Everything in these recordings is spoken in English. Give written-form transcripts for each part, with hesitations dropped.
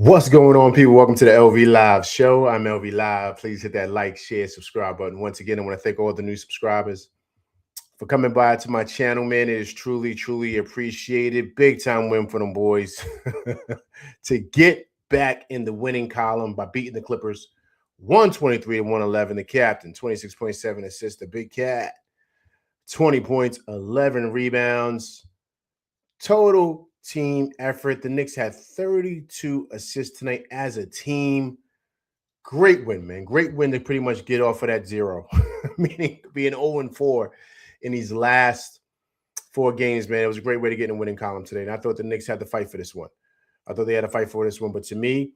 What's going on, people? Welcome to the LV Live show. I'm LV Live. Please hit that like, share, subscribe button. Once again, I want to thank all the new subscribers for coming by to my channel, man. It is truly, truly appreciated. Big time win for them boys to get back in the winning column by beating the Clippers 123-111. The captain, 26.7 assists. The big cat, 20 points, 11 rebounds. Total team effort. The Knicks had 32 assists tonight as a team. Great win, man. Great win to pretty much get off of that zero, meaning being 0-4 in these last 4 games, man. It was a great way to get in the winning column today. And I thought the Knicks had to fight for this one. I thought they had to fight for this one. But to me,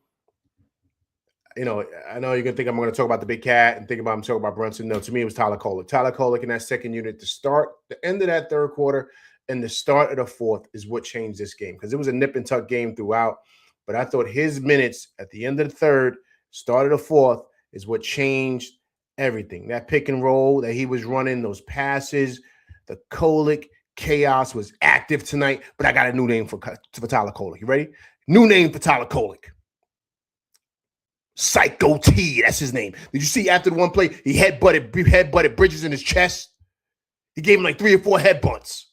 I know you're going to think I'm going to talk about the big cat and think about I'm talking about Brunson. No, to me, it was Tyler Kolek. Tyler Kolek in that second unit to start the end of that third quarter and the start of the fourth is what changed this game because it was a nip and tuck game throughout. But I thought his minutes at the end of the third, start of the fourth is what changed everything. That pick and roll that he was running, those passes, the Kolek chaos was active tonight. But I got a new name for Tyler Kolek. You ready? New name for Tyler Kolek. Psycho T, that's his name. Did you see after the one play, he headbutted Bridges in his chest? He gave him like 3 or 4 headbutts.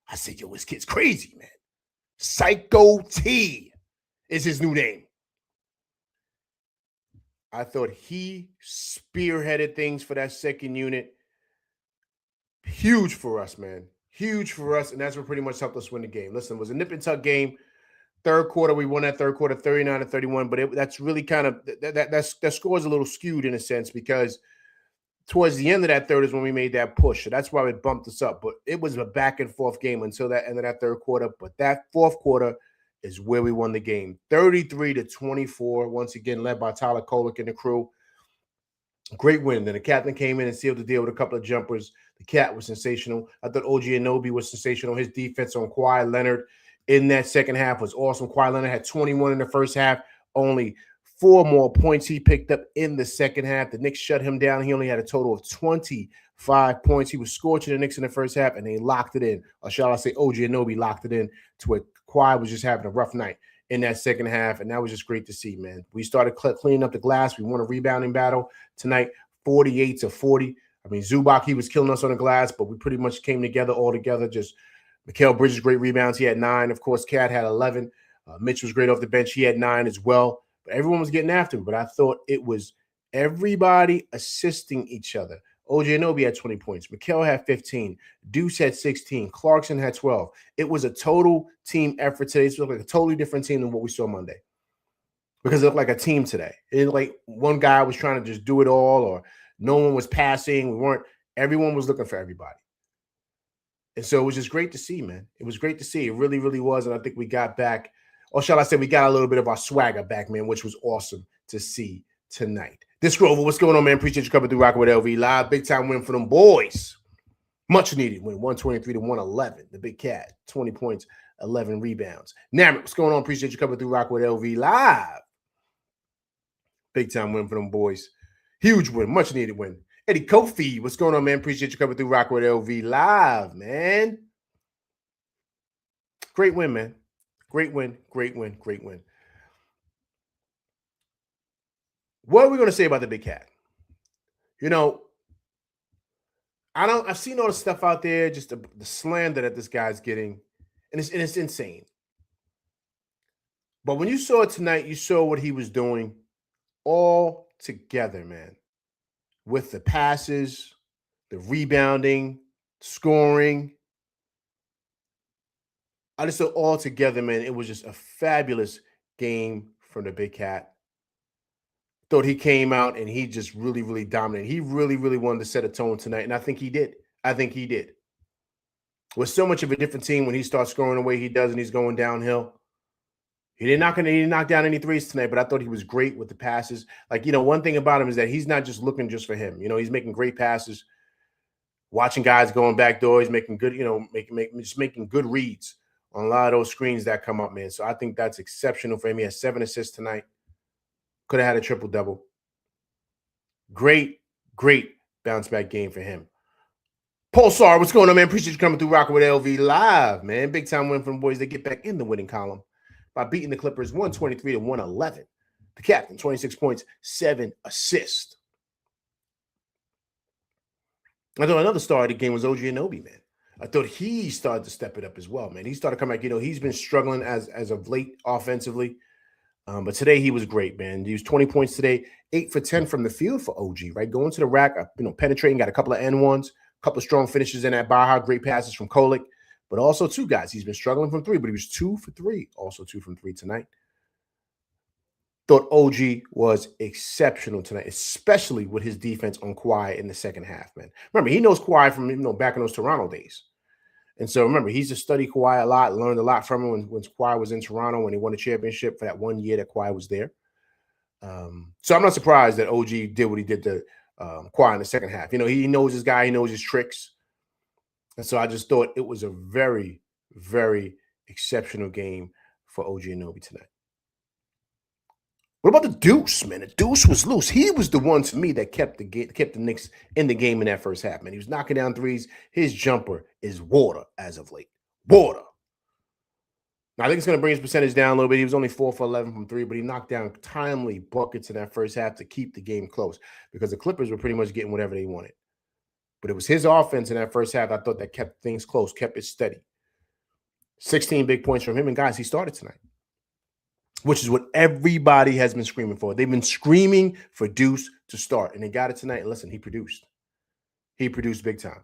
I said, yo, this kid's crazy, man. Psycho T is his new name. I thought he spearheaded things for that second unit. Huge for us, man. Huge for us, and that's what pretty much helped us win the game. Listen, it was a nip and tuck game. Third quarter, we won that third quarter 39-31, but that's really kind of that score is a little skewed in a sense because towards the end of that third is when we made that push. So that's why it bumped us up. But it was a back and forth game until that end of that third quarter. But that fourth quarter is where we won the game. 33-24, once again, led by Tyler Kolek and the crew. Great win. Then the captain came in and sealed the deal with a couple of jumpers. The cat was sensational. I thought OG Anunoby was sensational. His defense on Kawhi Leonard in that second half was awesome. Kawhi Leonard had 21 in the first half, only 4 more points he picked up in the second half. The Knicks shut him down. He only had a total of 25 points. He was scorching the Knicks in the first half, and they locked it in. Or shall I say OG Anunoby locked it in to where Kawhi was just having a rough night in that second half, and that was just great to see, man. We started cleaning up the glass. We won a rebounding battle tonight, 48-40. I mean, Zubac, he was killing us on the glass, but we pretty much came together all together. Just Mikal Bridges, great rebounds. He had 9. Of course, Cat had 11. Mitch was great off the bench. He had 9 as well. But everyone was getting after him. But I thought it was everybody assisting each other. OG Anunoby had 20 points. Mikal had 15. Deuce had 16. Clarkson had 12. It was a total team effort today. It looked like a totally different team than what we saw Monday. Because it looked like a team today. It looked like one guy was trying to just do it all or no one was passing. Everyone was looking for everybody. And so it was just great to see, man. It was great to see. It really, really was. And I think we got back, or shall I say, we got a little bit of our swagger back, man, which was awesome to see tonight. This Grover, what's going on, man? Appreciate you coming through Rocking with LV Live. Big time win for them boys. Much needed win, 123-111. The big cat, 20 points, 11 rebounds. Namit, what's going on? Appreciate you coming through Rocking with LV Live. Big time win for them boys. Huge win, much needed win. Eddie Kofi, what's going on, man? Appreciate you coming through Rocking with LV Live, man. Great win, man. Great win, great win, great win. What are we going to say about the big cat? You know, I've seen all the stuff out there, just the slander that this guy's getting, and it's insane. But when you saw it tonight, you saw what he was doing all together, man. With the passes, the rebounding, scoring. I just saw all together, man. It was just a fabulous game from the big cat. Thought he came out and he just really, really dominated. He really, really wanted to set a tone tonight, and I think he did. With so much of a different team when he starts scoring the way he does and he's going downhill. He didn't knock down any threes tonight, but I thought he was great with the passes. Like, one thing about him is that he's not just looking just for him. He's making great passes, watching guys going back door. He's making good, making good reads on a lot of those screens that come up, man. So I think that's exceptional for him. He has 7 assists tonight. Could have had a triple-double. Great, great bounce-back game for him. Pulsar, what's going on, man? Appreciate you coming through Rocking with LV Live, man. Big time win from the boys. They get back in the winning column by beating the Clippers 123 to 111. The captain, 26 points, 7 assists. I thought another star of the game was OG Anunoby, man. I thought he started to step it up as well, man. He started coming back. He's been struggling as of late offensively. But today he was great, man. He used 20 points today, 8 for 10 from the field for OG, right? Going to the rack, penetrating, got a couple of N1s, a couple of strong finishes in that Baja, great passes from Kolek. But also 2 guys. He's been struggling from 3, but he was 2 for 3. Also 2 from 3 tonight. Thought OG was exceptional tonight, especially with his defense on Kawhi in the second half, man. Remember, he knows Kawhi from back in those Toronto days. And so remember, he's just studied Kawhi a lot, learned a lot from him when Kawhi was in Toronto, when he won a championship for that 1 year that Kawhi was there. So I'm not surprised that OG did what he did to Kawhi in the second half. He knows his guy, he knows his tricks. And so I just thought it was a very, very exceptional game for OG Anunoby tonight. What about the Deuce, man? The Deuce was loose. He was the one, to me, that kept the Knicks in the game in that first half, man. He was knocking down threes. His jumper is water as of late. Water. Now, I think it's going to bring his percentage down a little bit. He was only 4 for 11 from 3, but he knocked down timely buckets in that first half to keep the game close because the Clippers were pretty much getting whatever they wanted. But it was his offense in that first half, I thought, that kept things close, kept it steady. 16 big points from him. And, guys, he started tonight, which is what everybody has been screaming for. They've been screaming for Deuce to start, and they got it tonight. And listen, he produced. He produced big time.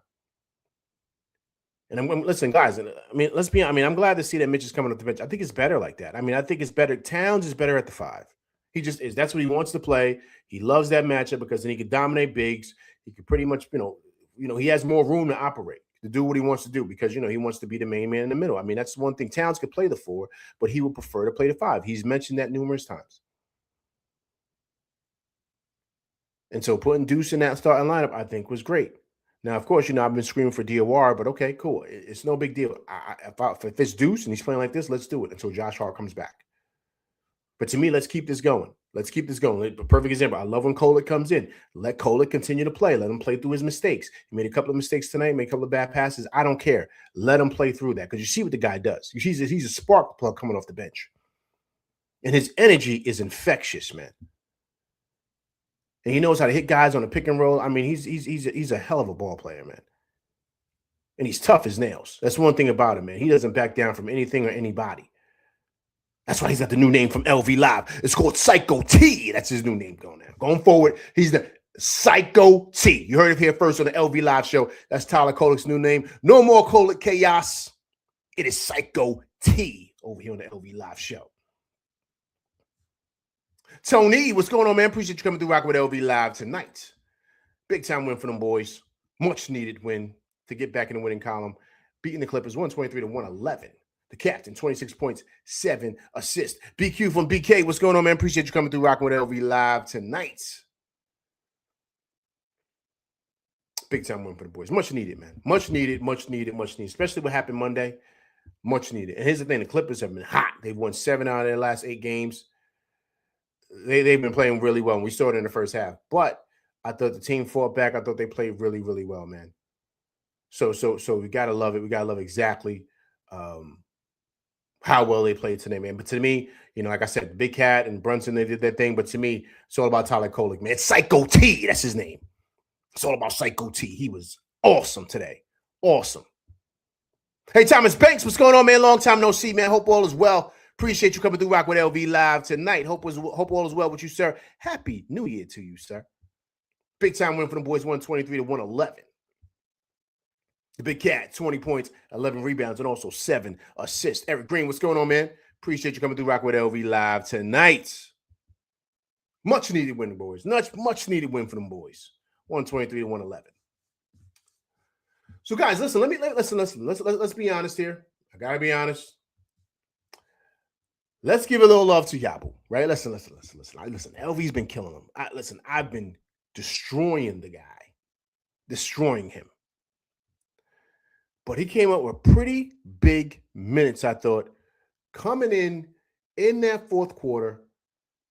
And listen, guys, I'm glad to see that Mitch is coming off the bench. I think it's better like that. I think it's better. Towns is better at the 5. He just is. That's what he wants to play. He loves that matchup because then he can dominate bigs. He can pretty much, he has more room to operate, to do what he wants to do because, he wants to be the main man in the middle. That's one thing. Towns could play the 4, but he would prefer to play the 5. He's mentioned that numerous times. And so putting Deuce in that starting lineup, I think, was great. Now, of course, I've been screaming for DOR, but okay, cool. It's no big deal. If it's Deuce and he's playing like this, let's do it until Josh Hart comes back. But to me, let's keep this going. Let's keep this going. A perfect example. I love when Kolek comes in. Let Kolek continue to play. Let him play through his mistakes. He made a couple of mistakes tonight, made a couple of bad passes. I don't care. Let him play through that because you see what the guy does. He's a spark plug coming off the bench. And his energy is infectious, man. And he knows how to hit guys on a pick and roll. He's a hell of a ball player, man. And he's tough as nails. That's one thing about him, man. He doesn't back down from anything or anybody. That's why he's got the new name from LV Live. It's called Psycho T. That's his new name going now. Going forward, he's the Psycho T. You heard it here first on the LV Live show. That's Tyler Kolek's new name. No more Kolek Chaos. It is Psycho T over here on the LV Live show. Tony, what's going on, man? Appreciate you coming through rocking with LV Live tonight. Big time win for them boys. Much needed win to get back in the winning column. Beating the Clippers 123 to 111. The captain, 26 points, 7 assists. BQ from BK, what's going on, man? Appreciate you coming through rocking with LV Live tonight. Big time win for the boys. Much needed, man. Much needed. Especially what happened Monday. Much needed. And here's the thing. The Clippers have been hot. They've won 7 out of their last 8 games. They've been playing really well. And we saw it in the first half. But I thought the team fought back. I thought they played really, really well, man. So we got to love it. We got to love exactly how well they played today, man. But to me, like I said, Big Cat and Brunson, they did their thing. But to me, it's all about Tyler Kolek, man. Psycho T, that's his name. It's all about Psycho T. He was awesome today. Awesome. Hey, Thomas Banks, what's going on, man? Long time no see, man. Hope all is well. Appreciate you coming through rock with LV Live tonight. Hope all is well with you, sir. Happy New Year to you, sir. Big time win for the boys, 123 to 111. The Big Cat, 20 points, 11 rebounds, and also 7 assists. Eric Green, what's going on, man? Appreciate you coming through rock with LV Live tonight. Much needed win, the boys. Much needed win for them boys. 123 to 111. So, guys, listen. Let's be honest here. I gotta be honest. Let's give a little love to Yabu, right? Listen. LV's been killing him. I've been destroying the guy, destroying him. But he came up with pretty big minutes, I thought, coming in that fourth quarter.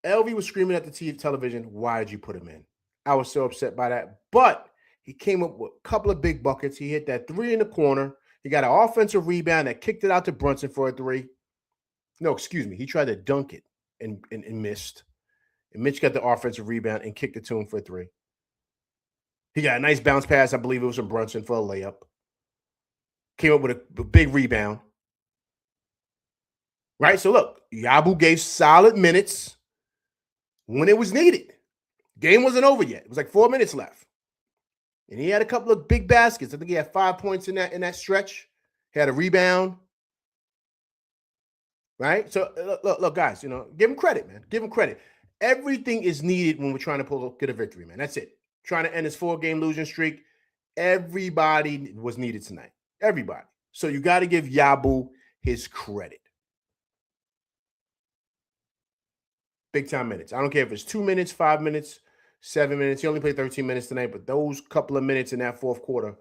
LV was screaming at the television, why did you put him in? I was so upset by that. But he came up with a couple of big buckets. He hit that 3 in the corner. He got an offensive rebound that kicked it out to Brunson for a 3. No, excuse me. He tried to dunk it and missed. And Mitch got the offensive rebound and kicked it to him for a 3. He got a nice bounce pass. I believe it was from Brunson for a layup. Came up with a big rebound. Right? So look, Yabu gave solid minutes when it was needed. Game wasn't over yet. It was like 4 minutes left. And he had a couple of big baskets. I think he had 5 points in that stretch. He had a rebound. Right? So look, guys, give him credit, man. Give him credit. Everything is needed when we're trying to get a victory, man. That's it. Trying to end this 4-game losing streak. Everybody was needed tonight. Everybody. So you got to give Yabu his credit. Big time minutes. I don't care if it's 2 minutes, 5 minutes, 7 minutes. He only played 13 minutes tonight, but those couple of minutes in that fourth quarter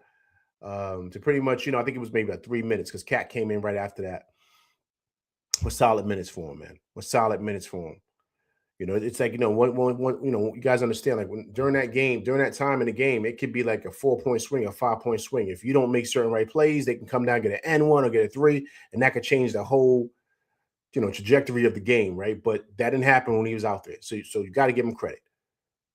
to pretty much, I think it was maybe about 3 minutes because Cat came in right after that. Was solid minutes for him, man. Was solid minutes for him. It's like, you guys understand, like during that time in the game, it could be like a 4-point swing, a 5-point swing. If you don't make certain right plays, they can come down, get an N1 or get a 3, and that could change the whole, trajectory of the game, right? But that didn't happen when he was out there. So you got to give him credit.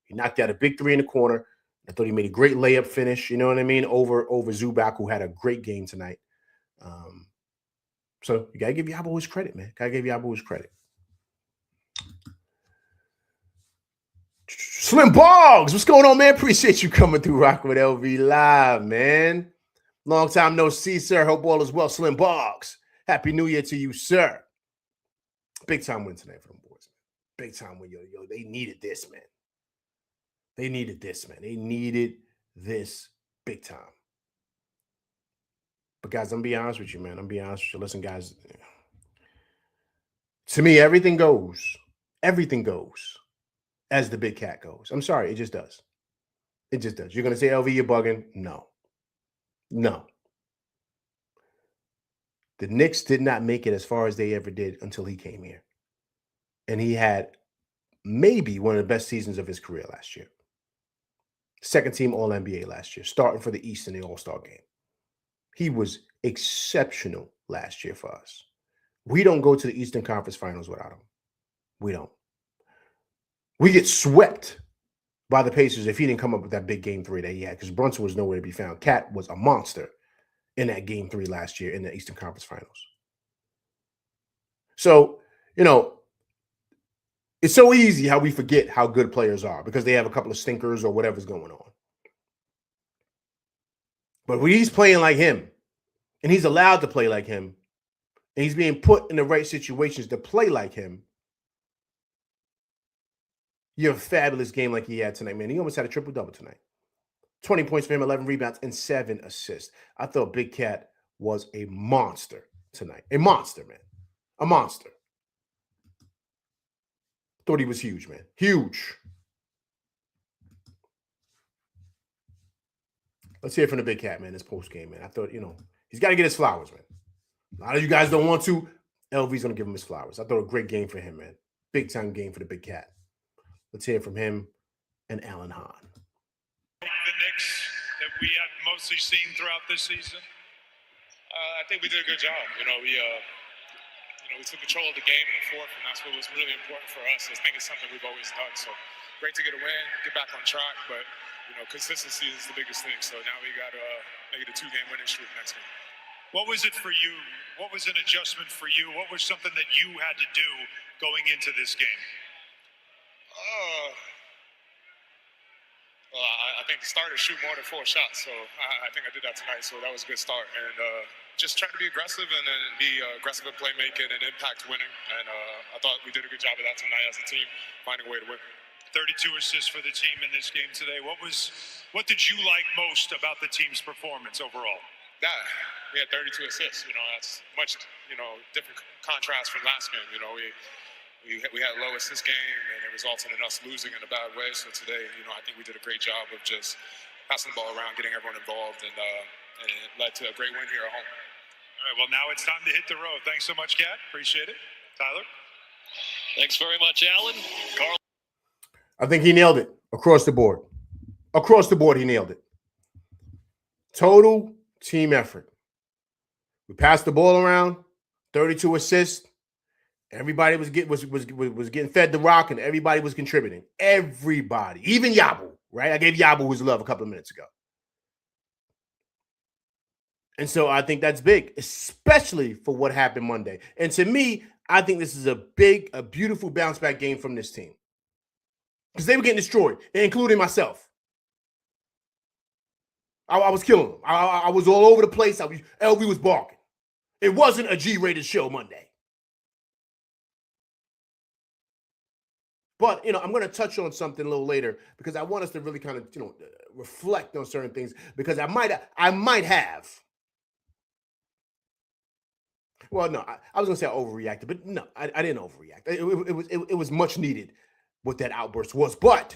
He knocked out a big 3 in the corner. I thought he made a great layup finish, you know what I mean, over Zubac, who had a great game tonight. So you got to give Yabu his credit, man. Got to give Yabu his credit. Slim Boggs, what's going on, man? Appreciate you coming through rocking with LV Live, man. Long time no see, sir. Hope all is well. Slim Boggs, Happy New Year to you, sir. Big time win tonight for them boys. Big time win, yo. They needed this, man. They needed this, man. They needed this big time. But guys, I'm gonna be honest with you, man. Listen, guys. To me, everything goes. Everything goes as the big cat goes. I'm sorry, it just does. It just does. You're gonna say, LV, you're bugging? No. The Knicks did not make it as far as they ever did until he came here. And he had maybe one of the best seasons of his career last year. Second team All-NBA last year, starting for the East in the All-Star game. He was exceptional last year for us. We don't go to the Eastern Conference Finals without him. We don't. We get swept by the Pacers if he didn't come up with that big game 3 that he had, because Brunson was nowhere to be found. Cat was a monster in that game 3 last year in the Eastern Conference Finals. So, it's so easy how we forget how good players are because they have a couple of stinkers or whatever's going on. But when he's playing like him, and he's allowed to play like him, and he's being put in the right situations to play like him, you have a fabulous game like he had tonight, man. He almost had a triple-double tonight. 20 points for him, 11 rebounds, and 7 assists. I thought Big Cat was a monster tonight. A monster, man. A monster. Thought he was huge, man. Huge. Let's hear from the Big Cat, man, this post-game, man. I thought, he's got to get his flowers, man. A lot of you guys don't want to. LV's going to give him his flowers. I thought a great game for him, man. Big-time game for the Big Cat. Let's hear from him and Alan Hahn. The Knicks that we have mostly seen throughout this season? I think we did a good job. We took control of the game in the fourth, and that's what was really important for us. I think it's something we've always done. So great to get a win, get back on track, but consistency is the biggest thing. So now we got to make it a 2-game winning streak next game. What was it for you? What was an adjustment for you? What was something that you had to do going into this game? I think the starters shoot more than 4 shots, so I think I did that tonight. So that was a good start, and just trying to be aggressive and then be aggressive at playmaking and impact winning. And I thought we did a good job of that tonight as a team, finding a way to win. 32 assists for the team in this game today. What did you like most about the team's performance overall? That we had 32 assists. That's much different contrast from last game. We had a low assist game, and it resulted in us losing in a bad way. So today, I think we did a great job of just passing the ball around, getting everyone involved, and it led to a great win here at home. All right, well, now it's time to hit the road. Thanks so much, Kat. Appreciate it. Tyler? Thanks very much, Alan. Carl? I think he nailed it across the board. Across the board, he nailed it. Total team effort. We passed the ball around, 32 assists. Everybody was getting fed the rock, and everybody was contributing. Everybody, even Yabu, right? I gave Yabu his love a couple of minutes ago. And so I think that's big, especially for what happened Monday. And to me, I think this is a beautiful bounce back game from this team. Because they were getting destroyed, including myself. I was killing them. I was all over the place. LV was barking. It wasn't a G-rated show Monday. But, I'm going to touch on something a little later because I want us to really kind of, reflect on certain things because I might have. Well, no, I was going to say I overreacted, but no, I didn't overreact. It was much needed what that outburst was, but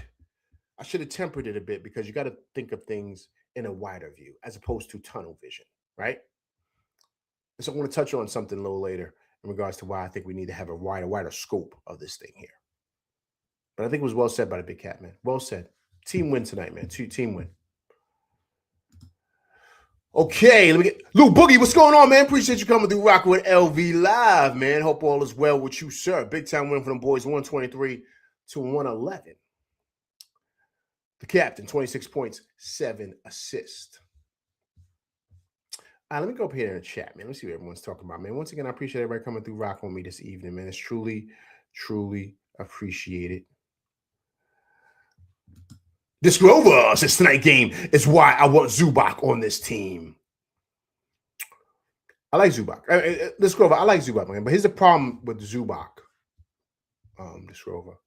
I should have tempered it a bit because you got to think of things in a wider view as opposed to tunnel vision, right? And so I want to touch on something a little later in regards to why I think we need to have a wider scope of this thing here. But I think it was well said by the Big Cat, man. Well said. Team win tonight, man. Team win. Okay, let me get Lou Boogie. What's going on, man? Appreciate you coming through rocking with LV Live, man. Hope all is well with you, sir. Big time win for them boys, 123 to 111. The captain, 26 points, 7 assists. Let me go up here in the chat, man. Let's see what everyone's talking about, man. Once again, I appreciate everybody coming through rocking with me this evening, man. It's truly, truly appreciated. This Grover says tonight game is why I want Zubac on this team. I like Zubac. This Grover, I like Zubac, man. But here's the problem with Zubac. This Grover.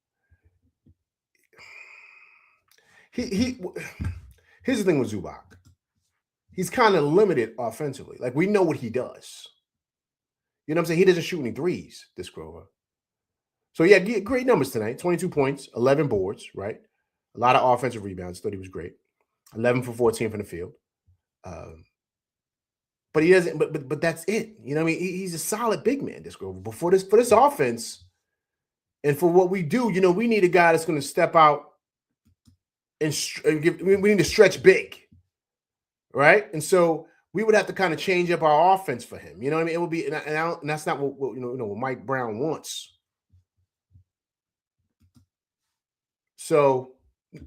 Here's the thing with Zubac. He's kind of limited offensively. Like, we know what he does. You know what I'm saying? He doesn't shoot any threes, this Grover. So, yeah, great numbers tonight. 22 points, 11 boards, right? A lot of offensive rebounds. Thought he was great. 11 for 14 from the field. But he doesn't. But that's it. You know what I mean? He's a solid big man, this Grover. But for this offense, and for what we do, we need a guy that's going to step out and we need to stretch big, right? And so we would have to kind of change up our offense for him. You know what I mean? It would be, and that's not what what Mike Brown wants. So,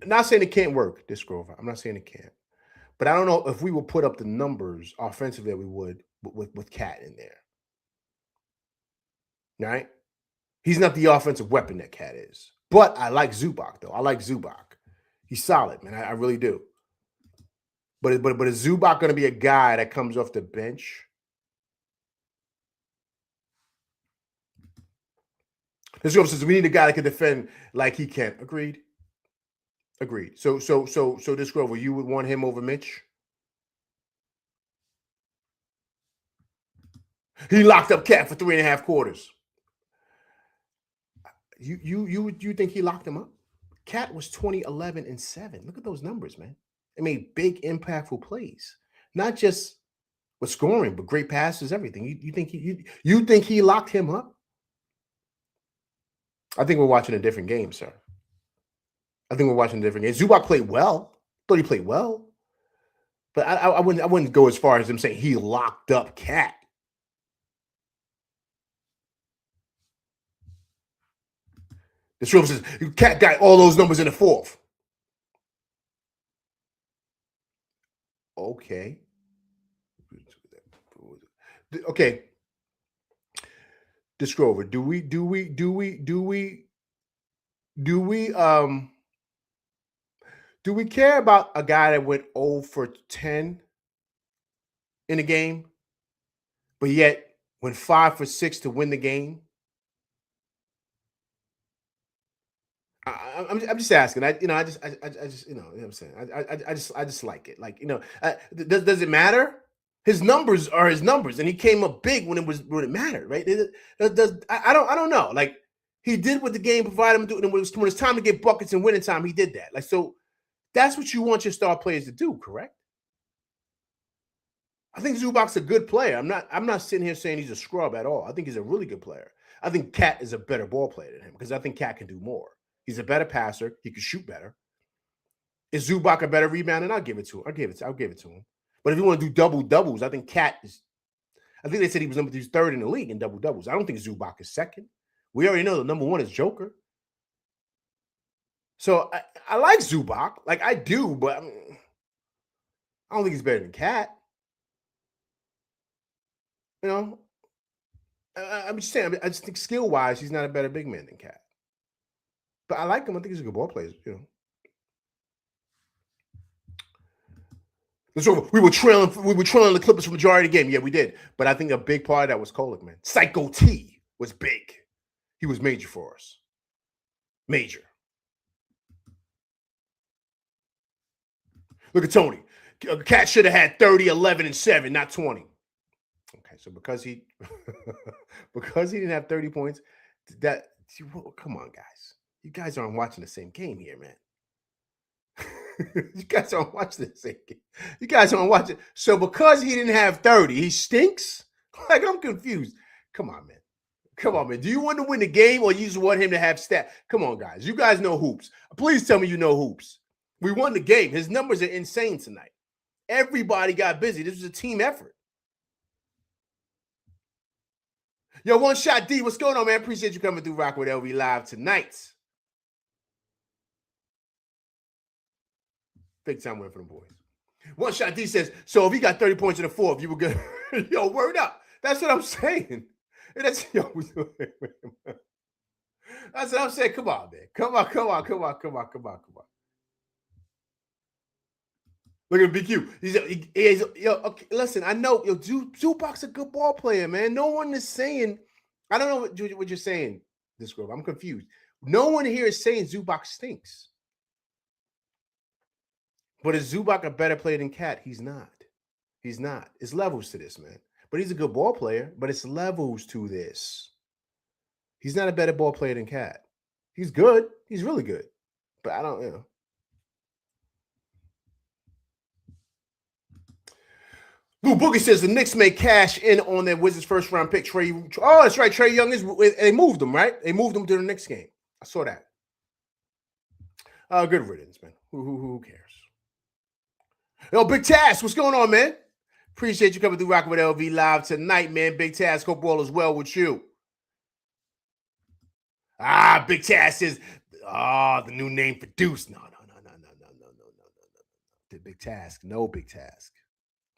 not saying it can't work, this Grover. I'm not saying it can't. But I don't know if we will put up the numbers offensively that we would with Cat in there. Right? He's not the offensive weapon that Cat is. But I like Zubac, though. I like Zubac. He's solid, man. I really do. But is Zubac going to be a guy that comes off the bench? This Grover says we need a guy that can defend like he can. Agreed. So this Grover, you would want him over Mitch? He locked up Cat for 3.5 quarters. You think he locked him up? Cat was 20, 11, and 7. Look at those numbers, man. They made big, impactful plays, not just with scoring, but great passes, everything. You think he locked him up? I think we're watching a different game, sir. I think we're watching a different game. Zubac played well. Thought he played well, but I wouldn't go as far as him saying he locked up Cat. This room says Cat got all those numbers in the fourth. Okay. This Grover, do we care about a guy that went 0 for 10 in the game, but yet went 5 for 6 to win the game? I'm just asking. I just you know what I'm saying. I just like it. Like, does it matter? His numbers are his numbers, and he came up big when it mattered, right? I don't know. Like, he did what the game provided him to do, and when it's time to get buckets and winning time, he did that. Like, so that's what you want your star players to do, correct? I think Zubac's a good player. I'm not sitting here saying he's a scrub at all. I think he's a really good player. I think Cat is a better ball player than him because I think Cat can do more. He's a better passer. He can shoot better. Is Zubac a better rebounder? I'll give it to him. I'll give it to him. But if you want to do doubles, I think Cat is. I think they said he was third in the league in double doubles. I don't think Zubac is second. We already know the number one is Joker. So I like Zubac. Like, I do, but I don't think he's better than Cat. You know, I'm just saying. I just think skill-wise, he's not a better big man than Cat. But I like him. I think he's a good ball player. So we were trailing the Clippers for the majority of the game. Yeah, we did. But I think a big part of that was Kolek, man. Psycho T was big. He was major for us. Major. Look at Tony. Cat should have had 30, 11, and 7, not 20. Okay, so because he didn't have 30 points, come on, guys. You guys aren't watching the same game here, man. You guys aren't watching the same game. You guys aren't watching. So because he didn't have 30, he stinks? Like, I'm confused. Come on, man. Come on, man. Do you want to win the game or you just want him to have stat? Come on, guys. You guys know hoops. Please tell me you know hoops. We won the game. His numbers are insane tonight. Everybody got busy. This was a team effort. Yo, One Shot D, what's going on, man? Appreciate you coming through Rock with LV Live tonight. Big time win for the boys. One Shot D says, so if he got 30 points in the fourth, you were good. Yo, word up. That's what I'm saying. That's what I'm saying. Come on, man. Come on. Look at BQ. He's okay, listen, I know Zubac's a good ball player, man. No one is saying, I don't know what you're saying, this group. I'm confused. No one here is saying Zubac stinks. But is Zubac a better player than Cat? He's not. He's not. It's levels to this, man. But he's a good ball player, but it's levels to this. He's not a better ball player than Cat. He's good. He's really good. But I don't, Lou Boogie says the Knicks may cash in on their Wizards first round pick. Oh, that's right. Trae Young they moved him, right? They moved him to the Knicks game. I saw that. Good riddance, man. Who cares? Yo, Big Task, what's going on, man? Appreciate you coming through Rockin' with LV Live tonight, man. Big Task, hope all is well with you. Big Task says, the new name for Deuce. No. The Big Task. No, Big Task.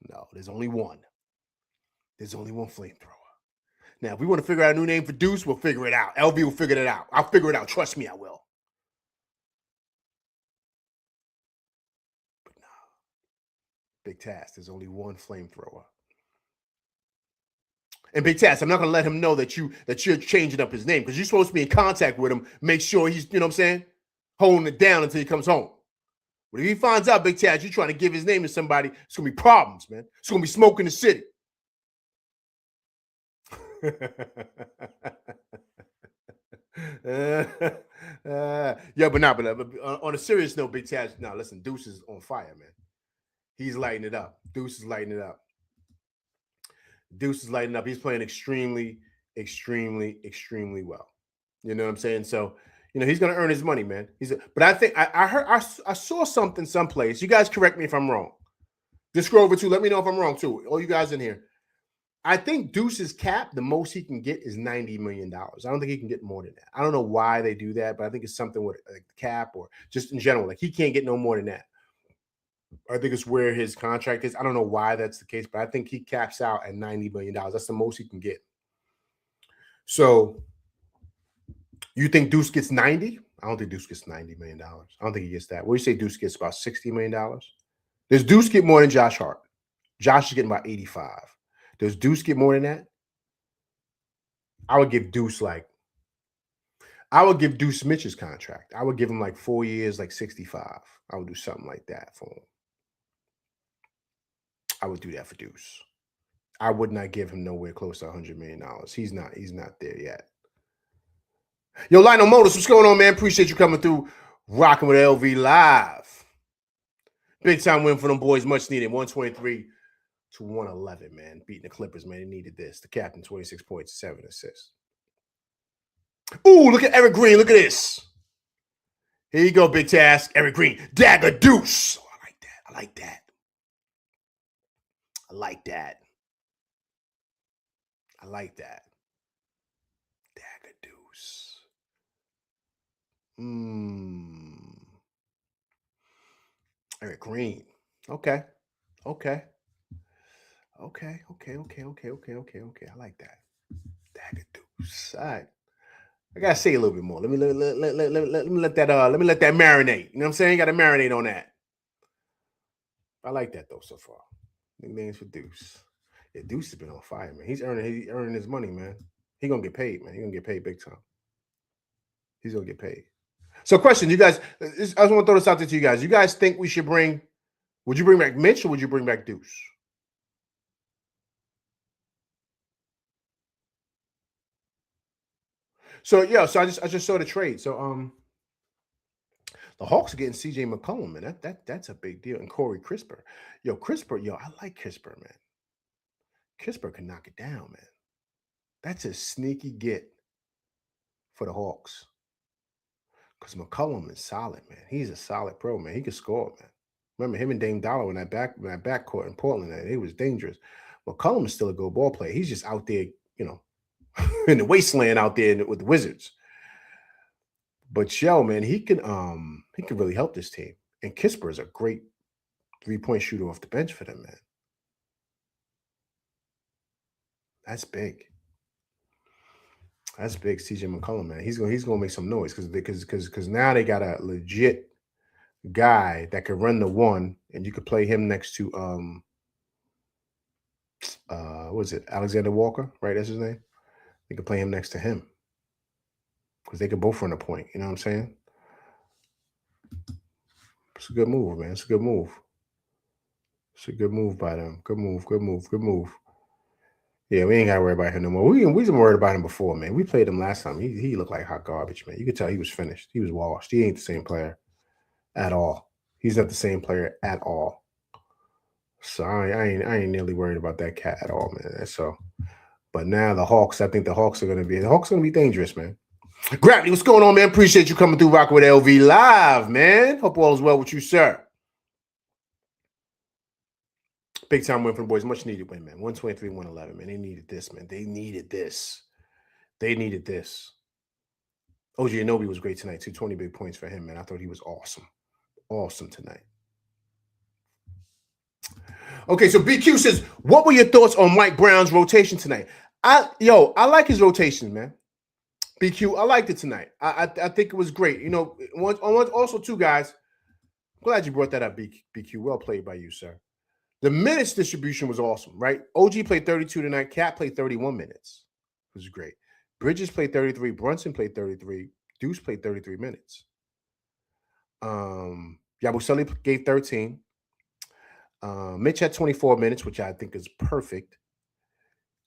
No, there's only one. There's only one flamethrower. Now, if we want to figure out a new name for Deuce, we'll figure it out. LV will figure it out. I'll figure it out. Trust me, I will. But no. Big Task. There's only one flamethrower. And Big Task, I'm not going to let him know that you're changing up his name because you're supposed to be in contact with him. Make sure he's, you know what I'm saying, holding it down until he comes home. But if he finds out, Big Task, you're trying to give his name to somebody, it's going to be problems, man. It's going to be smoke in the city. But on a serious note, Big Task, now listen, Deuce is on fire, man. He's lighting it up. Deuce is lighting it up. He's playing extremely, extremely, extremely well. You know what I'm saying? So, he's going to earn his money, man. But I think I saw something someplace. You guys correct me if I'm wrong. Just scroll over too. Let me know if I'm wrong too. All you guys in here. I think Deuce's cap, the most he can get is $90 million. I don't think he can get more than that. I don't know why they do that, but I think it's something with like the cap or just in general. Like he can't get no more than that. I think it's where his contract is. I don't know why that's the case, but I think he caps out at $90 million. That's the most he can get. So you think Deuce gets 90? I don't think Deuce gets $90 million. I don't think he gets that. What do you say Deuce gets about $60 million? Does Deuce get more than Josh Hart? Josh is getting about 85. Does Deuce get more than that? I would give Deuce Mitch's contract. I would give him like 4 years, like 65. I would do something like that for him. I would do that for Deuce. I would not give him nowhere close to $100 million. He's not there yet. Yo, Lionel Motors, what's going on, man? Appreciate you coming through, rocking with LV Live. Big time win for them boys, much needed. 123 to 111, man. Beating the Clippers, man. They needed this. The captain, 26 points, 7 assists. Ooh, look at Eric Green. Look at this. Here you go, Big Task. Eric Green. Dagger Deuce. Oh, I like that. Dagger Deuce. Eric Green. Okay. I like that. Dagger Deuce. All right. I gotta say a little bit more. Let me let that marinate. You know what I'm saying? Got to marinate on that. I like that though so far. Nicknames for Deuce. Yeah, Deuce has been on fire, man. He's earning his money, man. He gonna get paid, man. He gonna get paid big time. He's gonna get paid. So, question, you guys. I just want to throw this out there to you guys. You guys think we should bring? Would you bring back Mitch or would you bring back Deuce? So yeah, so I just saw the trade. So the Hawks are getting CJ McCollum, man. That's a big deal. And Corey Crisper. Crisper, I like Crisper, man. Crisper can knock it down, man. That's a sneaky get for the Hawks. Because McCollum is solid, man. He's a solid pro, man. He can score, man. Remember him and Dame Dollar in that backcourt in Portland, it was dangerous. McCollum is still a good ball player. He's just out there, in the wasteland out there with the Wizards. But man, he can really help this team. And Kisper is a great 3-point shooter off the bench for them, man. That's big. That's big, CJ McCollum, man. He's gonna make some noise because now they got a legit guy that can run the one, and you could play him next to what is it, Alexander Walker, right? That's his name. They could play him next to him because they could both run a point. You know what I'm saying? It's a good move, man. It's a good move. It's a good move by them. Good move. Yeah, we ain't got to worry about him no more. We been worried about him before, man. We played him last time. He looked like hot garbage, man. You could tell he was finished. He was washed. He ain't the same player at all. He's not the same player at all. So I ain't nearly worried about that cat at all, man. So, but now the Hawks, I think the Hawks are gonna be dangerous, man. Gravity, what's going on, man? Appreciate you coming through rocking with LV Live, man. Hope all is well with you, sir. Big time win for the boys. Much needed win, man. 123-111, man. They needed this, man. They needed this. OG Anunoby was great tonight, too. 20 big points for him, man. I thought he was awesome. Awesome tonight. Okay, so BQ says, what were your thoughts on Mike Brown's rotation tonight? I like his rotation, man. BQ, I liked it tonight. I think it was great. Also, too, guys, I'm glad you brought that up, BQ. Well played by you, sir. The minutes distribution was awesome, right? OG played 32 tonight. Cat played 31 minutes. It was great. Bridges played 33. Brunson played 33. Deuce played 33 minutes. Yabusele gave 13. Mitch had 24 minutes, which I think is perfect.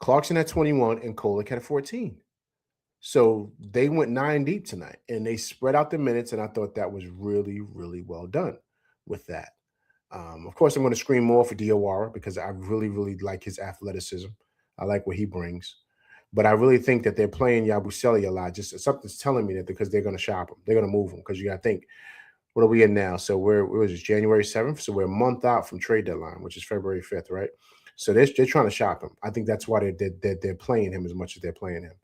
Clarkson had 21, and Kolek had 14. So they went 9 deep tonight, and they spread out the minutes, and I thought that was really, really well done with that. Of course, I'm going to scream more for Diawara because I really, really like his athleticism. I like what he brings. But I really think that they're playing Yabusele a lot. Just something's telling me that because they're going to shop him. They're going to move him because you got to think, what are we in now? So we're January 7th. So we're a month out from trade deadline, which is February 5th, right? So they're trying to shop him. I think that's why they're playing him as much as they're playing him.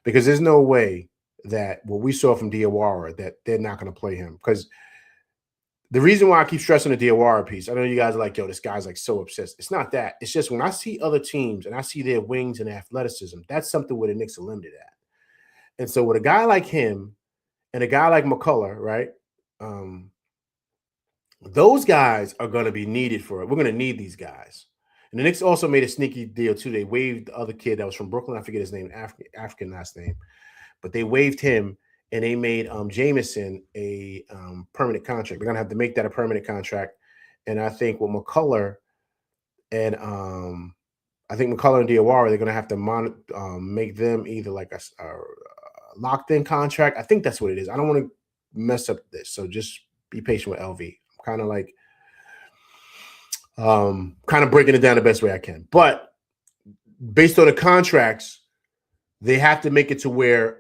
Because there's no way that what we saw from Diawara that they're not going to play him. Because the reason why I keep stressing the Diawara piece, I know you guys are like, this guy's like so obsessed. It's not that. It's just when I see other teams and I see their wings and athleticism, that's something where the Knicks are limited at. And so with a guy like him and a guy like McCullough, right? Those guys are going to be needed for it. We're going to need these guys. And the Knicks also made a sneaky deal too. They waived the other kid that was from Brooklyn. I forget his name, African last name. But they waived him. And they made Jameson a permanent contract. They're going to have to make that a permanent contract. And I think with McCullough and Diawara, they're going to have to make them either like a locked-in contract. I think that's what it is. I don't want to mess up this. So just be patient with LV. I'm kind of like breaking it down the best way I can. But based on the contracts, they have to make it to where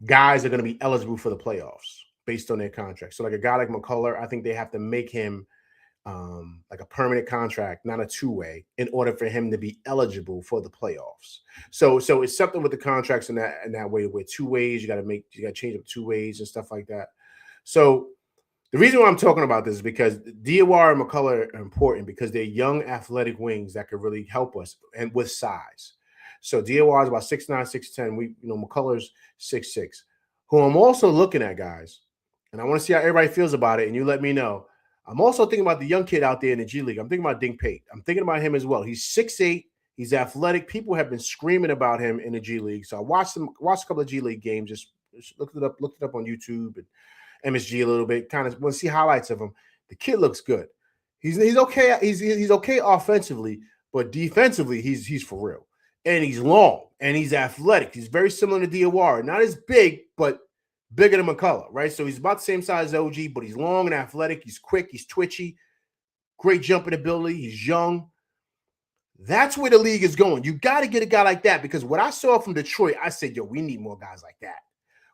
guys are going to be eligible for the playoffs based on their contract. So like a guy like McCullough, I think they have to make him like a permanent contract, not a two-way, in order for him to be eligible for the playoffs. So it's something with the contracts in that way where two ways, you got to change up two ways and stuff like that. So the reason why I'm talking about this is because Diawara and McCullough are important because they're young, athletic wings that could really help us and with size. So Diawara is about 6'9", 6'10". McCullough's 6'6". Who I'm also looking at, guys, and I want to see how everybody feels about it, and you let me know. I'm also thinking about the young kid out there in the G League. I'm thinking about Dink Pate. I'm thinking about him as well. He's 6'8". He's athletic. People have been screaming about him in the G League. So I watched a couple of G League games, just looked it up on YouTube and MSG a little bit, kind of want to see highlights of him. The kid looks good. He's okay. He's okay offensively, but defensively, he's for real. And he's long and he's athletic. He's very similar to Diawara. Not as big, but bigger than McCullough, right? So he's about the same size as OG, but he's long and athletic. He's quick. He's twitchy. Great jumping ability. He's young. That's where the league is going. You got to get a guy like that because what I saw from Detroit, I said, yo, we need more guys like that.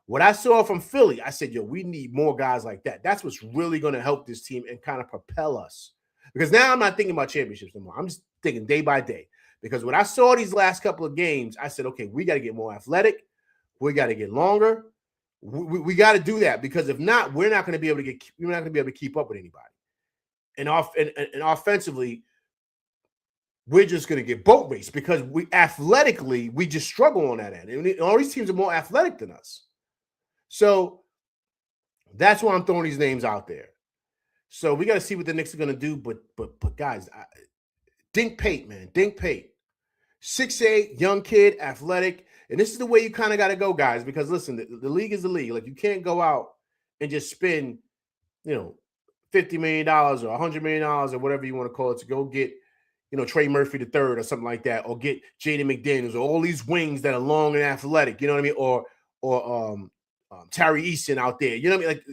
What I saw from Philly, I said, yo, we need more guys like that. That's what's really going to help this team and kind of propel us. Because now I'm not thinking about championships anymore. I'm just thinking day by day. Because when I saw these last couple of games, I said, okay, we got to get more athletic. We got to get longer. We got to do that because if not, we're not going to be able to keep up with anybody. And offensively, we're just going to get boat raced because we just struggle on that end. And all these teams are more athletic than us. So that's why I'm throwing these names out there. So we got to see what the Knicks are going to do. But guys, Dink Pate, man. Dink Pate. 6'8", young kid, athletic. And this is the way you kind of got to go, guys, because listen, the league is the league. Like you can't go out and just spend, $50 million or $100 million or whatever you want to call it to go get, Trey Murphy III or something like that, or get Jaden McDaniels or all these wings that are long and athletic, you know what I mean? Or Tari Eason out there, you know what I mean? Like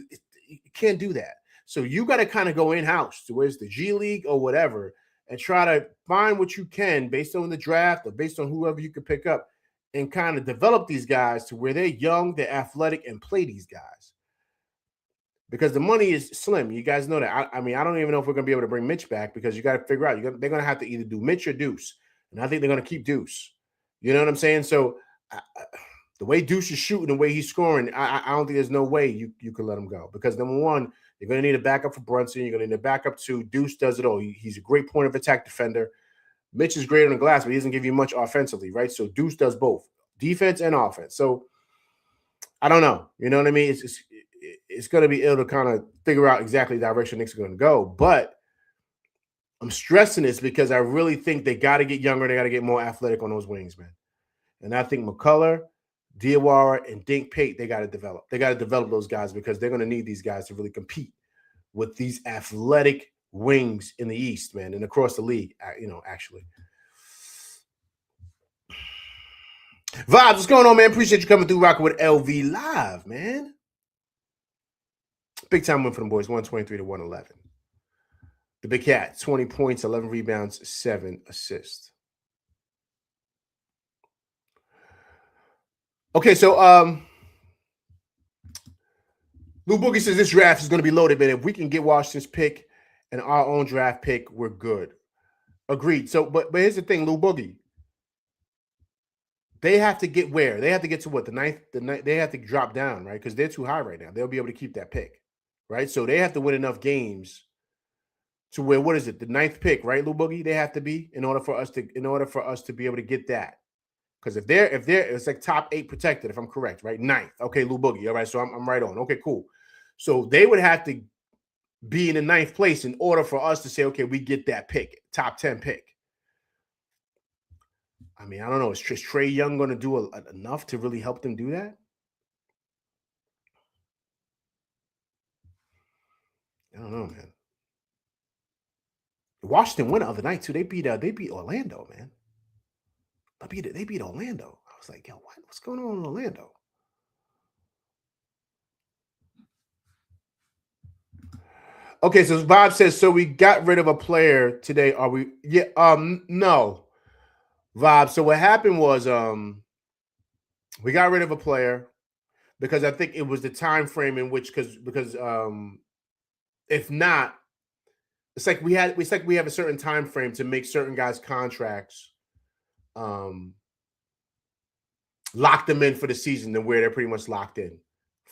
you can't do that. So you got to kind of go in-house to where's the G League or whatever and try to find what you can based on the draft or based on whoever you can pick up and kind of develop these guys to where they're young, they're athletic, and play these guys. Because the money is slim. You guys know that. I mean, I don't even know if we're going to be able to bring Mitch back because you got to figure out. They're going to have to either do Mitch or Deuce. And I think they're going to keep Deuce. You know what I'm saying? So the way Deuce is shooting, the way he's scoring, I don't think there's no way you can let him go. Because number one, you're going to need a backup for Brunson. You're going to need a backup too. Deuce does it all. He's a great point of attack defender. Mitch is great on the glass, but he doesn't give you much offensively, right? So Deuce does both, defense and offense. So I don't know. You know what I mean? It's going to be ill to kind of figure out exactly the direction Knicks are going to go. But I'm stressing this because I really think they got to get younger. They got to get more athletic on those wings, man. And I think McCullough, Diawara, and Dink Pate, they got to develop. They got to develop those guys because they're going to need these guys to really compete with these athletic wings in the East, man, and across the league, actually. Vibes, what's going on, man? Appreciate you coming through rocking with LV Live, man. Big time win for them boys, 123-111. The Big Cat, 20 points, 11 rebounds, 7 assists. Okay, so Lou Boogie says this draft is going to be loaded, man. If we can get Washington's pick and our own draft pick, we're good. Agreed. So, but here's the thing, Lou Boogie. They have to get where? They have to get to what? The ninth? They have to drop down, right? Because they're too high right now. They'll be able to keep that pick, right? So they have to win enough games to where, what is it? The 9th pick, right, Lou Boogie? They have to be in order for us to be able to get that. Because if they're it's like top 8 protected, if I'm correct, right? 9th. Okay, Lou Boogie. All right, so I'm right on. Okay, cool. So they would have to be in the 9th place in order for us to say, okay, we get that pick, top 10 pick. I mean, I don't know. Is Trey Young going to do enough to really help them do that? I don't know, man. Washington won the other night too. They beat Orlando, man. They beat Orlando. I was like, yo, what's going on in Orlando? Okay, so Bob says, so we got rid of a player today. Are we? Yeah. No, Bob. So what happened was, we got rid of a player because I think it was the time frame in which, because if not, it's like we have a certain time frame to make certain guys' contracts, lock them in for the season to where they're pretty much locked in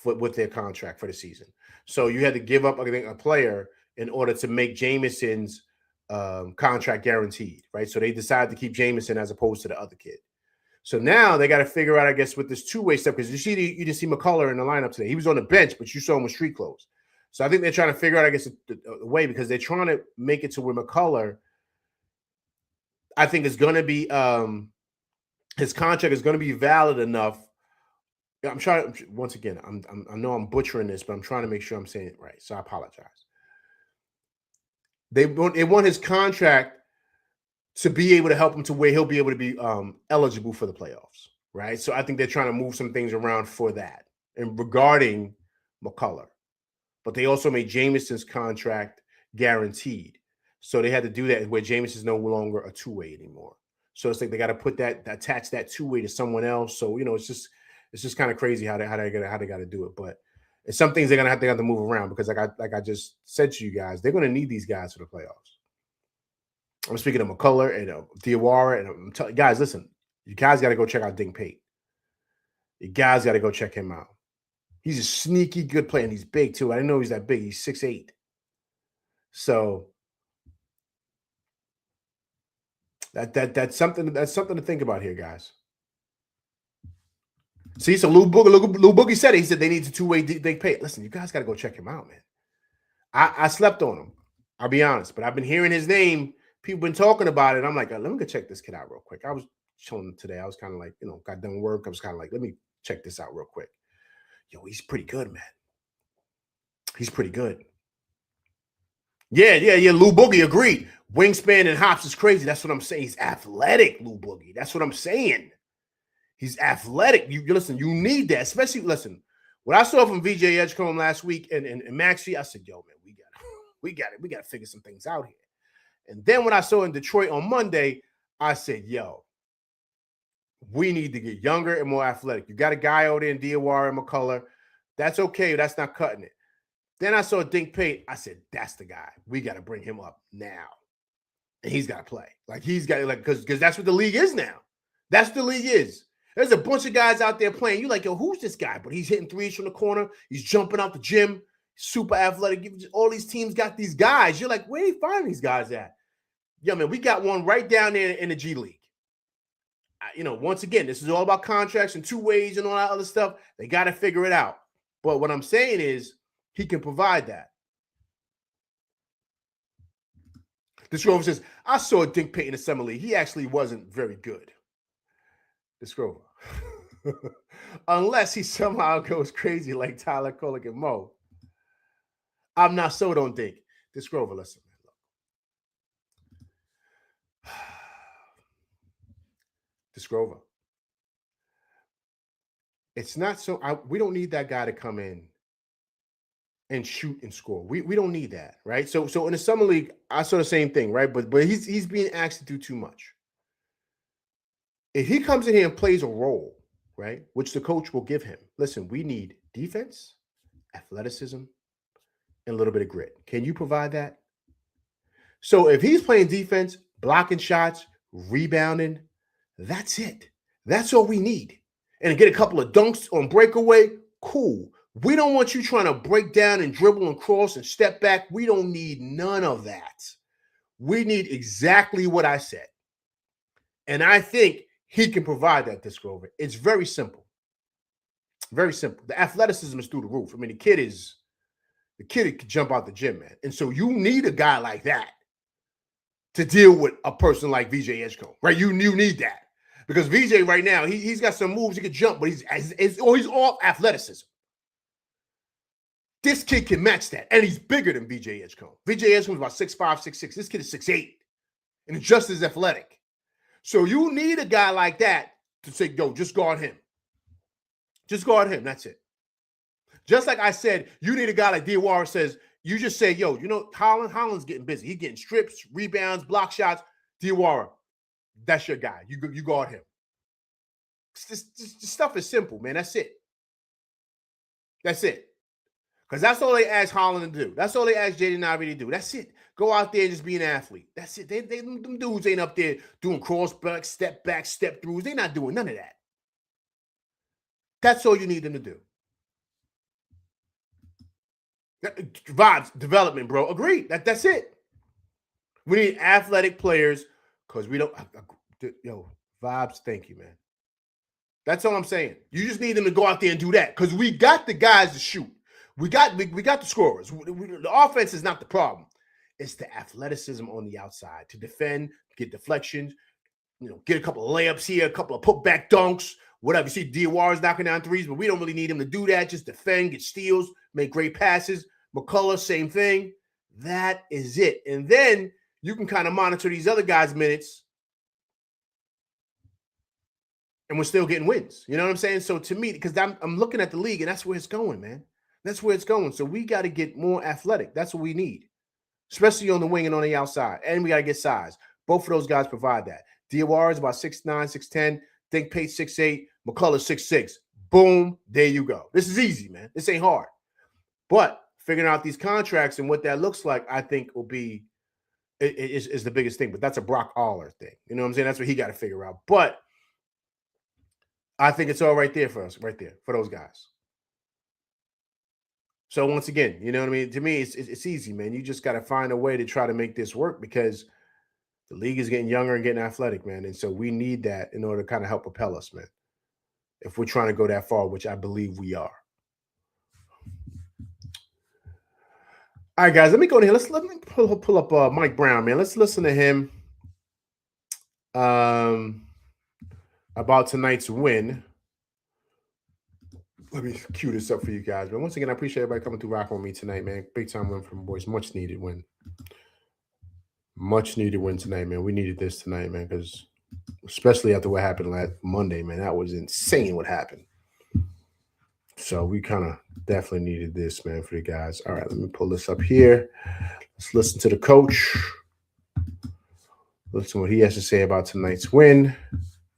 with their contract for the season. So you had to give up, I think, a player in order to make Jameson's contract guaranteed, right? So they decided to keep Jameson as opposed to the other kid. So now they got to figure out, I guess, with this two-way stuff, because you didn't see McCullough in the lineup today. He was on the bench, but you saw him with street clothes. So I think they're trying to figure out, I guess, the way, because they're trying to make it to where McCullough, I think, is going to be his contract is going to be valid enough. I'm trying, once again, I know I'm butchering this, but I'm trying to make sure I'm saying it right. So I apologize. They want his contract to be able to help him to where he'll be able to be eligible for the playoffs, right? So I think they're trying to move some things around for that and regarding McCullough. But they also made Jameson's contract guaranteed. So they had to do that where Jameson's no longer a two-way anymore. So it's like they got to put that, attach that two-way to someone else. So, it's just kind of crazy how they got to do it. But it's some things they're gonna have to move around, because like I just said to you guys, they're gonna need these guys for the playoffs. I'm speaking of McCullough and Diawara, and I'm telling guys, listen, you guys got to go check out Dink Pate. You guys got to go check him out. He's a sneaky good player, and he's big too. I didn't know he's that big. He's 6'8". So that's something to think about here, guys. See, so Lou Boogie said it. He said they need a two-way Dink Pate. Listen, you guys got to go check him out, man. I slept on him. I'll be honest, but I've been hearing his name. People been talking about it. I'm like, let me go check this kid out real quick. I was showing him today. I was kind of like, got done work. I was kind of like, let me check this out real quick. Yo, he's pretty good, man. He's pretty good. Yeah. Lou Boogie agreed. Wingspan and hops is crazy. That's what I'm saying. He's athletic, Lou Boogie. That's what I'm saying. He's athletic. You listen, you need that. Especially, listen, what I saw from VJ Edgecombe last week and Maxey, I said, yo, man, we got to figure some things out here. And then when I saw in Detroit on Monday, I said, yo, we need to get younger and more athletic. You got a guy over there in Diawara and McCullough. That's okay. That's not cutting it. Then I saw Dink Pate. I said, that's the guy. We got to bring him up now. And he's got to play. Like, he's got to, like, because that's what the league is now. That's what the league is. There's a bunch of guys out there playing. You're like, yo, who's this guy? But he's hitting threes from the corner. He's jumping out the gym. Super athletic. All these teams got these guys. You're like, where do you find these guys at? Yo, man, we got one right down there in the G League. Once again, this is all about contracts and two ways and all that other stuff. They got to figure it out. But what I'm saying is he can provide that. This Grover says, I saw Dink Pate in the summer league. He actually wasn't very good. This Grover. Unless he somehow goes crazy like Tyler Kolek and Mo. I'm not so don't think. This Grover, listen. This Grover. It's not so. We don't need that guy to come in and shoot and score. We don't need that, right? So in the summer league, I saw the same thing, right? But he's being asked to do too much. If he comes in here and plays a role, right, which the coach will give him, listen, we need defense, athleticism, and a little bit of grit. Can you provide that? So if he's playing defense, blocking shots, rebounding, that's it. That's all we need. And get a couple of dunks on breakaway, cool. We don't want you trying to break down and dribble and cross and step back. We don't need none of that. We need exactly what I said. And I think he can provide that, this Grover. It's very simple. Very simple. The athleticism is through the roof. I mean, the kid can jump out the gym, man. And so you need a guy like that to deal with a person like VJ Edgecombe, right? You need that. Because VJ right now, he's got some moves. He can jump, but he's all athleticism. This kid can match that, and he's bigger than VJ Edgecombe. VJ Edgecombe is about 6'5", 6'6". This kid is 6'8", and he's just as athletic. So you need a guy like that to say, yo, just guard him. Just guard him. That's it. Just like I said, you need a guy like Diawara says, you just say, yo, Holland's getting busy. He's getting strips, rebounds, block shots. Diawara, that's your guy. You guard him. This stuff is simple, man. That's it. That's it. Because that's all they ask Holland to do. That's all they ask Jaden Ivey to do. That's it. Go out there and just be an athlete. That's it. Them dudes ain't up there doing cross back, step throughs. They're not doing none of that. That's all you need them to do. Vibes, development, bro. Agreed. That's it. We need athletic players because we don't. Vibes. Thank you, man. That's all I'm saying. You just need them to go out there and do that because we got the guys to shoot. We got the scorers. The offense is not the problem. It's the athleticism on the outside to defend, get deflections, get a couple of layups here, a couple of putback dunks, whatever. You see Diawara is knocking down threes, but we don't really need him to do that. Just defend, get steals, make great passes. McCullough, same thing. That is it. And then you can kind of monitor these other guys' minutes, and we're still getting wins. You know what I'm saying? So to me, because I'm looking at the league, and that's where it's going, man. That's where it's going. So we got to get more athletic. That's what we need, especially on the wing and on the outside. And we got to get size. Both of those guys provide that. Diawara is about 6'9", 6'10". Think Pate 6'8". McCullough 6'6". Boom. There you go. This is easy, man. This ain't hard. But figuring out these contracts and what that looks like, I think will be is the biggest thing. But that's a Brock Aller thing. You know what I'm saying? That's what he got to figure out. But I think it's all right there for us, right there, for those guys. So once again, you know what I mean? To me, it's easy, man. You just got to find a way to try to make this work because the league is getting younger and getting athletic, man. And so we need that in order to kind of help propel us, man. If we're trying to go that far, which I believe we are. All right, guys, let me go in here. Let me pull up Mike Brown, man. Let's listen to him about tonight's win. Let me cue this up for you guys. But once again, I appreciate everybody coming through rocking with me tonight, man. Big time win from the boys. Much needed win. Much needed win tonight, man. We needed this tonight, man, because especially after what happened last Monday, man. That was insane what happened. So we kind of definitely needed this, man, for the guys. All right, let me pull this up here. Let's listen to the coach. Listen to what he has to say about tonight's win.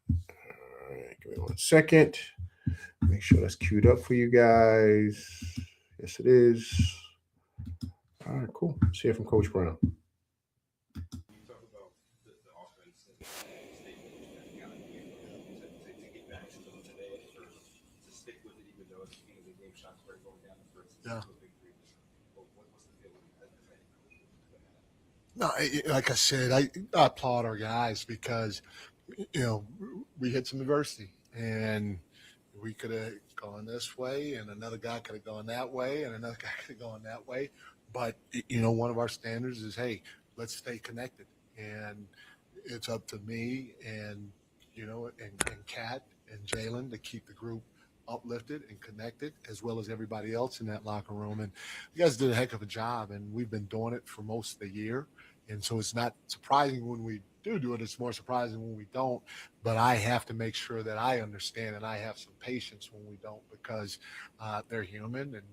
All right, give me 1 second. Make sure that's queued up for you guys. Yes, it is. All right, cool. Let's hear from Coach Brown. Yeah. No, like I said, I applaud our guys because, we hit some adversity and we could have gone this way and another guy could have gone that way and another guy could have gone that way. But, one of our standards is, hey, let's stay connected. And it's up to me and Kat and Jalen to keep the group uplifted and connected, as well as everybody else in that locker room. And you guys did a heck of a job, and we've been doing it for most of the year. And so it's not surprising when we do it. It's more surprising when we don't. But I have to make sure that I understand and I have some patience when we don't, because they're human and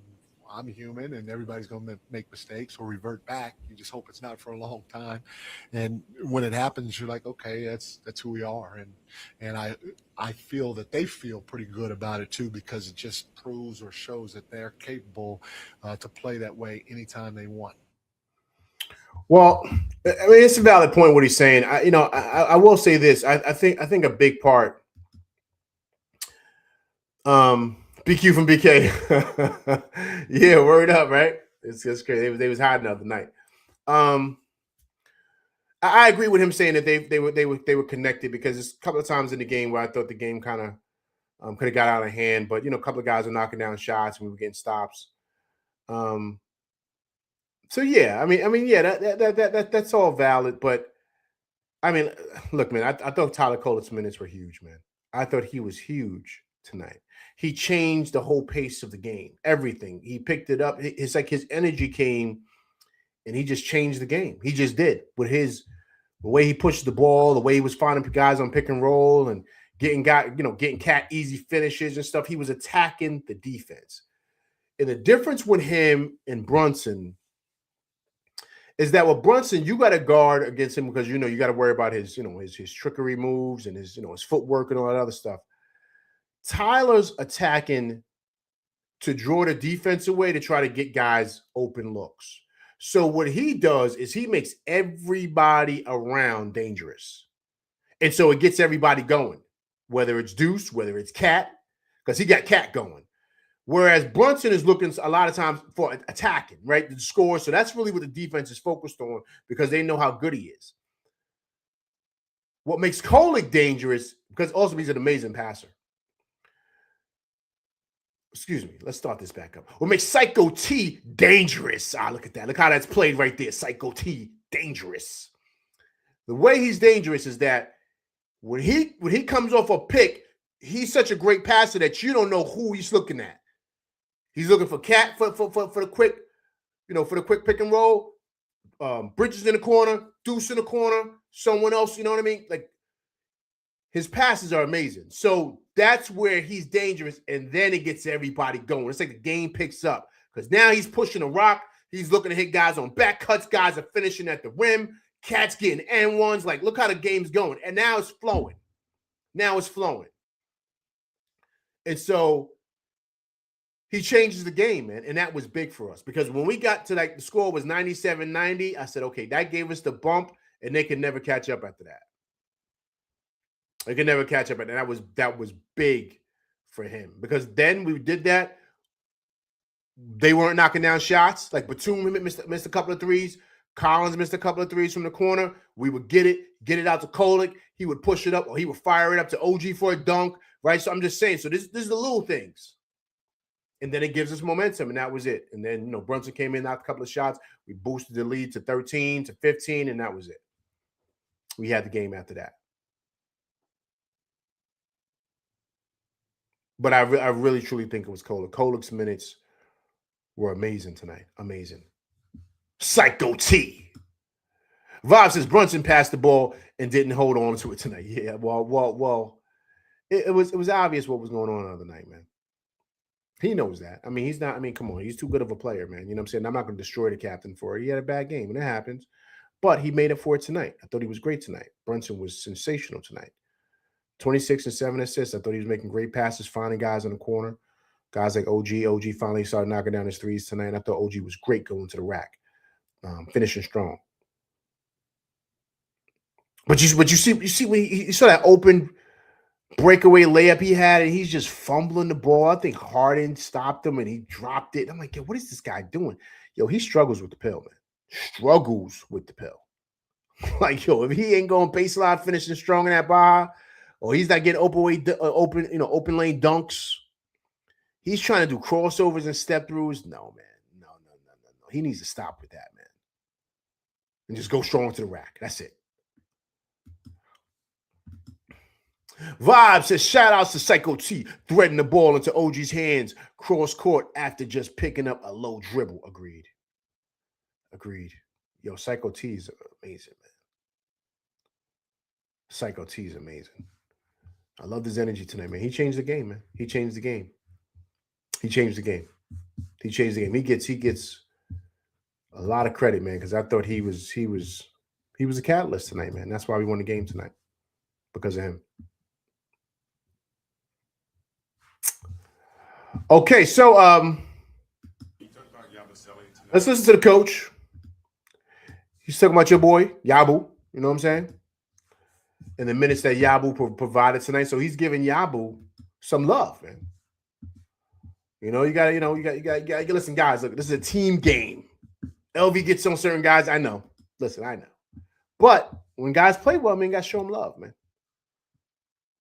I'm human and everybody's going to make mistakes or revert back. You just hope it's not for a long time. And when it happens, you're like, okay, that's who we are. And I feel that they feel pretty good about it too, because it just proves or shows that they're capable to play that way anytime they want. Well, I mean, it's a valid point what he's saying. I will say this. I think a big part. BQ from BK. Yeah, word up, right? It's crazy. They was hiding the other night. I agree with him saying that they were connected, because there's a couple of times in the game where I thought the game kind of could have got out of hand, but a couple of guys were knocking down shots and we were getting stops. So yeah, I mean, yeah, that's all valid, but I mean, look, man, I thought Tyler Colett's minutes were huge, man. I thought he was huge tonight. He changed the whole pace of the game, everything. He picked it up. It's like his energy came, and he just changed the game. He just did with the way he pushed the ball, the way he was finding guys on pick and roll, and getting Cat easy finishes and stuff. He was attacking the defense. And the difference with him and Brunson is that with Brunson, you got to guard against him because you got to worry about his trickery moves and his footwork and all that other stuff. Tyler's attacking to draw the defense away to try to get guys open looks. So what he does is he makes everybody around dangerous. And so it gets everybody going, whether it's Deuce, whether it's Cat, because he got Cat going, Whereas Brunson is looking a lot of times for attacking, right? The score. So that's really what the defense is focused on because they know how good he is. What makes Kolek dangerous, because also he's an amazing passer. Excuse me. Let's start this back up. What makes Psycho T dangerous? Look at that. Look how that's played right there. Psycho T dangerous. The way he's dangerous is that when he comes off a pick, he's such a great passer that you don't know who he's looking at. He's looking for Cat for the quick, for the quick pick and roll. Bridges in the corner, Deuce in the corner, someone else. You know what I mean? Like his passes are amazing. So that's where he's dangerous, and then it gets everybody going. It's like the game picks up because now he's pushing the rock. He's looking to hit guys on back cuts. Guys are finishing at the rim. Cat's getting N1s. Like, look how the game's going. And now it's flowing. And so he changes the game, man. And that was big for us because when we got to the score was 97-90, I said, okay, that gave us the bump, and they could never catch up after that. They could never catch up. And that was big for him because then we did that. They weren't knocking down shots. Like Batum missed a couple of threes. Collins missed a couple of threes from the corner. We would get it out to Kolek. He would push it up, or he would fire it up to OG for a dunk, right? So I'm just saying. So this is the little things. And then it gives us momentum, and that was it. And then, Brunson came in, knocked a couple of shots. We boosted the lead to 13, to 15, and that was it. We had the game after that. But I really, truly think it was Kolek. Kolek's minutes were amazing tonight. Amazing. Psycho T. Vibe says Brunson passed the ball and didn't hold on to it tonight. Yeah, well. It was obvious what was going on the other night, man. He knows that. I mean, he's not. I mean, come on, he's too good of a player, man. You know what I'm saying? I'm not going to destroy the captain for it. He had a bad game, and it happens. But he made up for it tonight. I thought he was great tonight. Brunson was sensational tonight. 26 and 7 assists. I thought he was making great passes, finding guys in the corner. Guys like OG. OG finally started knocking down his threes tonight. I thought OG was great going to the rack, finishing strong. But you see when you saw that open breakaway layup he had, and he's just fumbling the ball. I think Harden stopped him, and he dropped it. I'm like, yo, what is this guy doing? Yo, he struggles with the pill, man. Struggles with the pill. Like, yo, if he ain't going baseline finishing strong in that bar, or he's not getting open lane dunks, he's trying to do crossovers and step throughs. No, man. No. He needs to stop with that, man. And just go strong to the rack. That's it. Vibe says, shout outs to Psycho T, threading the ball into OG's hands cross court after just picking up a low dribble. Agreed. Yo, Psycho T is amazing, man. Psycho T is amazing. I love his energy tonight, man. He changed the game, man. He changed the game. He gets a lot of credit, man, because I thought he was a catalyst tonight, man. That's why we won the game tonight, because of him. Okay, so let's listen to the coach. He's talking about your boy Yabu. You know what I'm saying? And the minutes that Yabu provided tonight, so he's giving Yabu some love, man. You gotta listen, guys. Look, this is a team game. LV gets on certain guys. I know. Listen, I know. But when guys play well, man, you gotta show them love, man.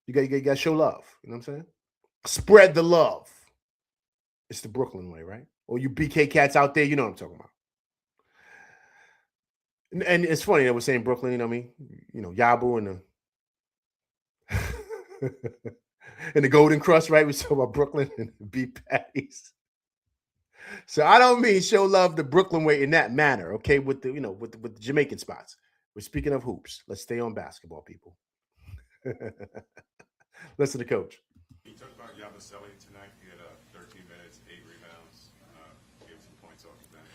You gotta show love. You know what I'm saying? Spread the love. It's the Brooklyn way, right? Or you BK cats out there, you know what I'm talking about. And it's funny that we're saying Brooklyn, you know what I mean? Yabu and the and the Golden Crust, right? We talk about Brooklyn and the beef patties. So I don't mean show love the Brooklyn way in that manner, okay? With the with the Jamaican spots. We're speaking of hoops. Let's stay on basketball, people. Listen to the coach. You talked about Yabusele tonight. He had 13 minutes, 8 rebounds, gave some points off the bench.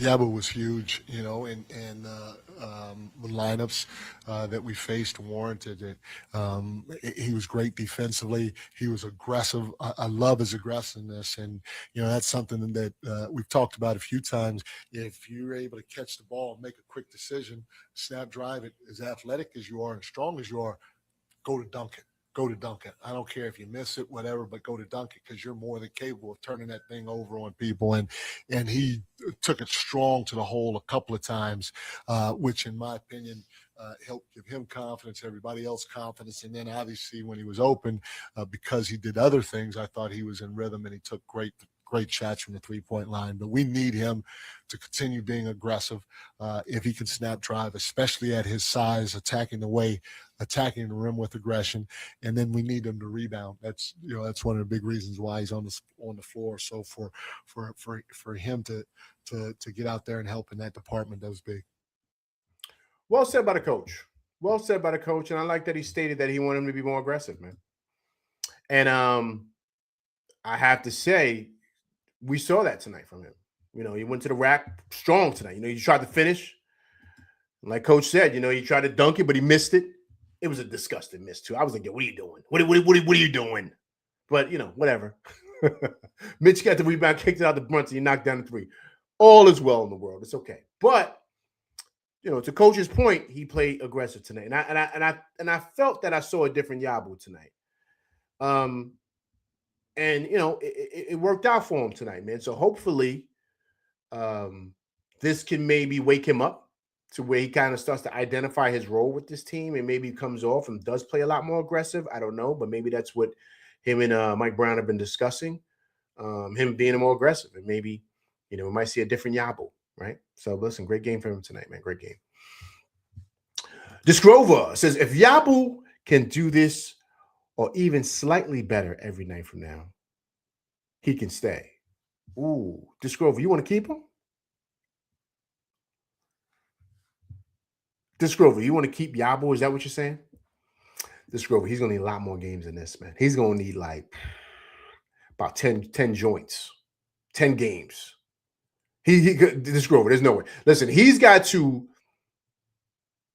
Yeah, Yabu was huge, and the lineups that we faced warranted it. He was great defensively. He was aggressive. I love his aggressiveness, and that's something that we've talked about a few times. If you're able to catch the ball and make a quick decision, snap drive it, as athletic as you are and strong as you are, go to dunk it. go to dunk it. I don't care if you miss it, whatever, but go to dunk it because you're more than capable of turning that thing over on people. And he took it strong to the hole a couple of times, which in my opinion helped give him confidence, everybody else confidence. And then obviously when he was open, because he did other things, I thought he was in rhythm and he took great shots from the three-point line. But we need him to continue being aggressive if he can snap drive, especially at his size, attacking the rim with aggression. And then we need him to rebound. That's one of the big reasons why he's on the floor. So for him to get out there and help in that department, that was big. Well said by the coach. Well said by the coach. And I like that he stated that he wanted him to be more aggressive, man. And I have to say, we saw that tonight from him. He went to the rack strong tonight. He tried to finish. Like Coach said, he tried to dunk it, but he missed it. It was a disgusting miss, too. I was like, what are you doing? What are you doing? But, whatever. Mitch got the rebound, kicked it out the Brunson. He knocked down the three. All is well in the world. It's okay. But, to Coach's point, he played aggressive tonight. And I felt that I saw a different Yabu tonight. And, it worked out for him tonight, man. So hopefully this can maybe wake him up to where he kind of starts to identify his role with this team and maybe comes off and does play a lot more aggressive. I don't know, but maybe that's what him and Mike Brown have been discussing, him being more aggressive. And maybe, we might see a different Yabu, right? So listen, great game for him tonight, man. Great game. Disgrover says, if Yabu can do this or even slightly better every night from now, he can stay. Ooh, Disgrover, you want to keep him? Disgrover, you want to keep Yabu? Is that what you're saying? Disgrover, he's going to need a lot more games than this, man. He's going to need like about 10 joints, 10 games. Disgrover, there's no way. Listen, he's got to,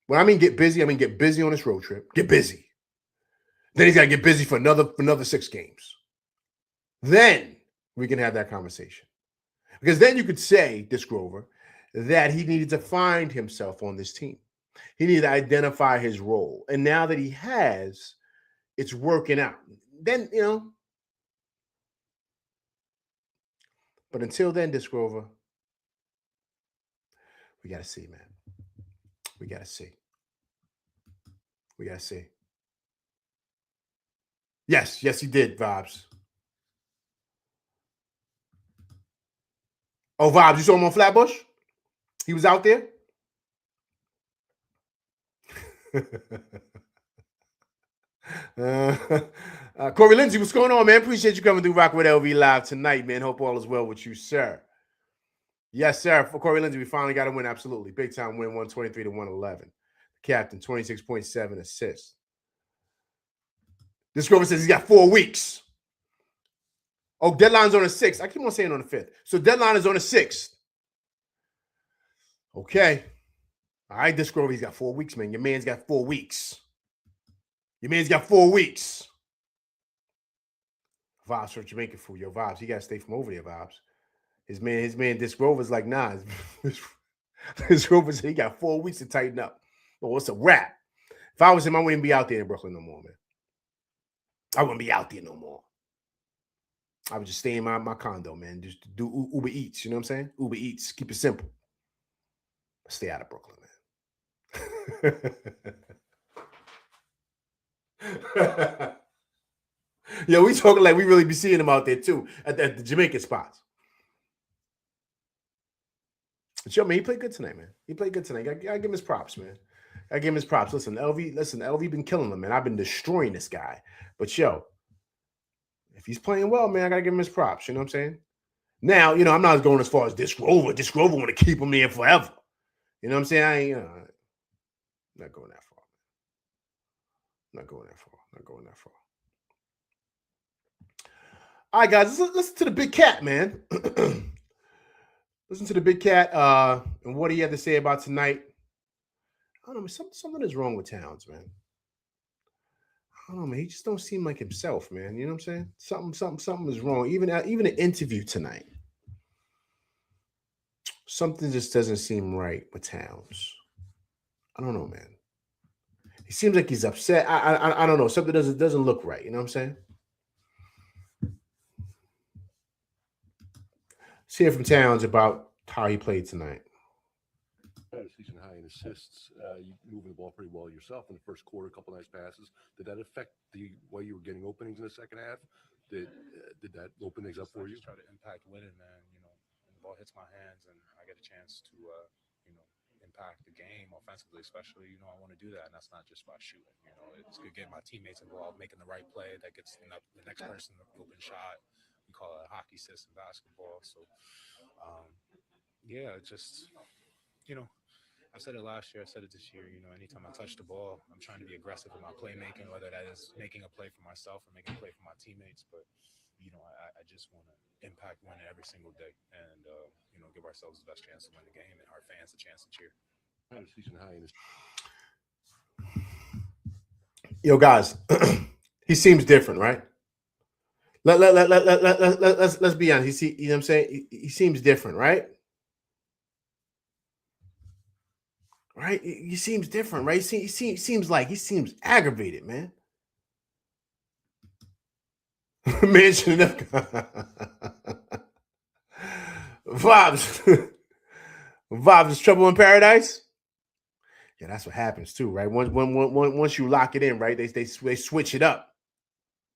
when I mean get busy on this road trip. Get busy. Then he's got to get busy for another 6 games. Then we can have that conversation. Because then you could say, Disgrover, that he needed to find himself on this team. He needed to identify his role. And now that he has, it's working out. Then, but until then, Disgrover, we got to see, man. We got to see. We got to see. Yes, he did, Vibes. Oh, Vibes, you saw him on Flatbush? He was out there? Corey Lindsay, what's going on, man? Appreciate you coming through Rock with LV Live tonight, man. Hope all is well with you, sir. Yes, sir. For Corey Lindsay, we finally got a win. Absolutely. Big time win, 123 to 111. Captain, 26.7 assists. This girl says he's got 4 weeks. Oh, deadline's on the 6th. I keep on saying on the 5th. So deadline is on the 6th. Okay. All right, this girl, he's got 4 weeks, man. Your man's got 4 weeks. Vibes for Jamaican food. Yo, Vibes, he got to stay from over there, Vibes. His man, Disc Rover's like, nah. Disc Rover said he got 4 weeks to tighten up. Oh, it's a wrap. If I was him, I wouldn't be out there in Brooklyn no more, man. I wouldn't be out there no more. I would just stay in my condo, man. Just do Uber Eats, you know what I'm saying? Uber Eats. Keep it simple. Stay out of Brooklyn, man. Yeah, we talking like we really be seeing him out there too at the Jamaican spots. But yo, man, he played good tonight, man. He played good tonight. I gotta give him his props, man. I give him his props. Listen, LV been killing him, man. I've been destroying this guy. But yo, if he's playing well, man, I gotta give him his props. You know what I'm saying? Now, I'm not going as far as Disc Rover. Disc Rover want to keep him there forever. You know what I'm saying? I ain't, not going that far. Not going that far. All right, guys, let's listen to the Big Cat, man. Listen to the Big Cat and what he had to say about tonight. I don't know, something is wrong with Towns, man. I don't know, man. He just don't seem like himself, man. You know what I'm saying? Something is wrong. Even an interview tonight. Something just doesn't seem right with Towns. I don't know, man. He seems like he's upset. I don't know. Something doesn't look right. You know what I'm saying? Let's hear from Towns about how he played tonight. Had a season high in assists. You moving the ball pretty well yourself in the first quarter, a couple nice passes. Did that affect the way you were getting openings in the second half? Did that open things up for you? Just try to impact winning, man. You know, when the ball hits my hands and I get a chance to, impact the game offensively, especially. You know, I want to do that, and that's not just by shooting. You know, it's good getting my teammates involved, making the right play that gets the next person the open shot. We call it a hockey assist in basketball. So, just I said it last year. I said it this year. You know, anytime I touch the ball, I'm trying to be aggressive in my playmaking, whether that is making a play for myself or making a play for my teammates. But I just want to impact winning every single day, and give ourselves the best chance to win the game and our fans a chance to cheer. Had a season high in Yo, guys, he seems different, right? Let's be honest. You know what I'm saying? He seems different, right? Right? He seems different, right? He seems aggravated, man. Mention Vibes. Vibes is trouble in paradise. Yeah, that's what happens too, right? Once you lock it in, right? They switch it up.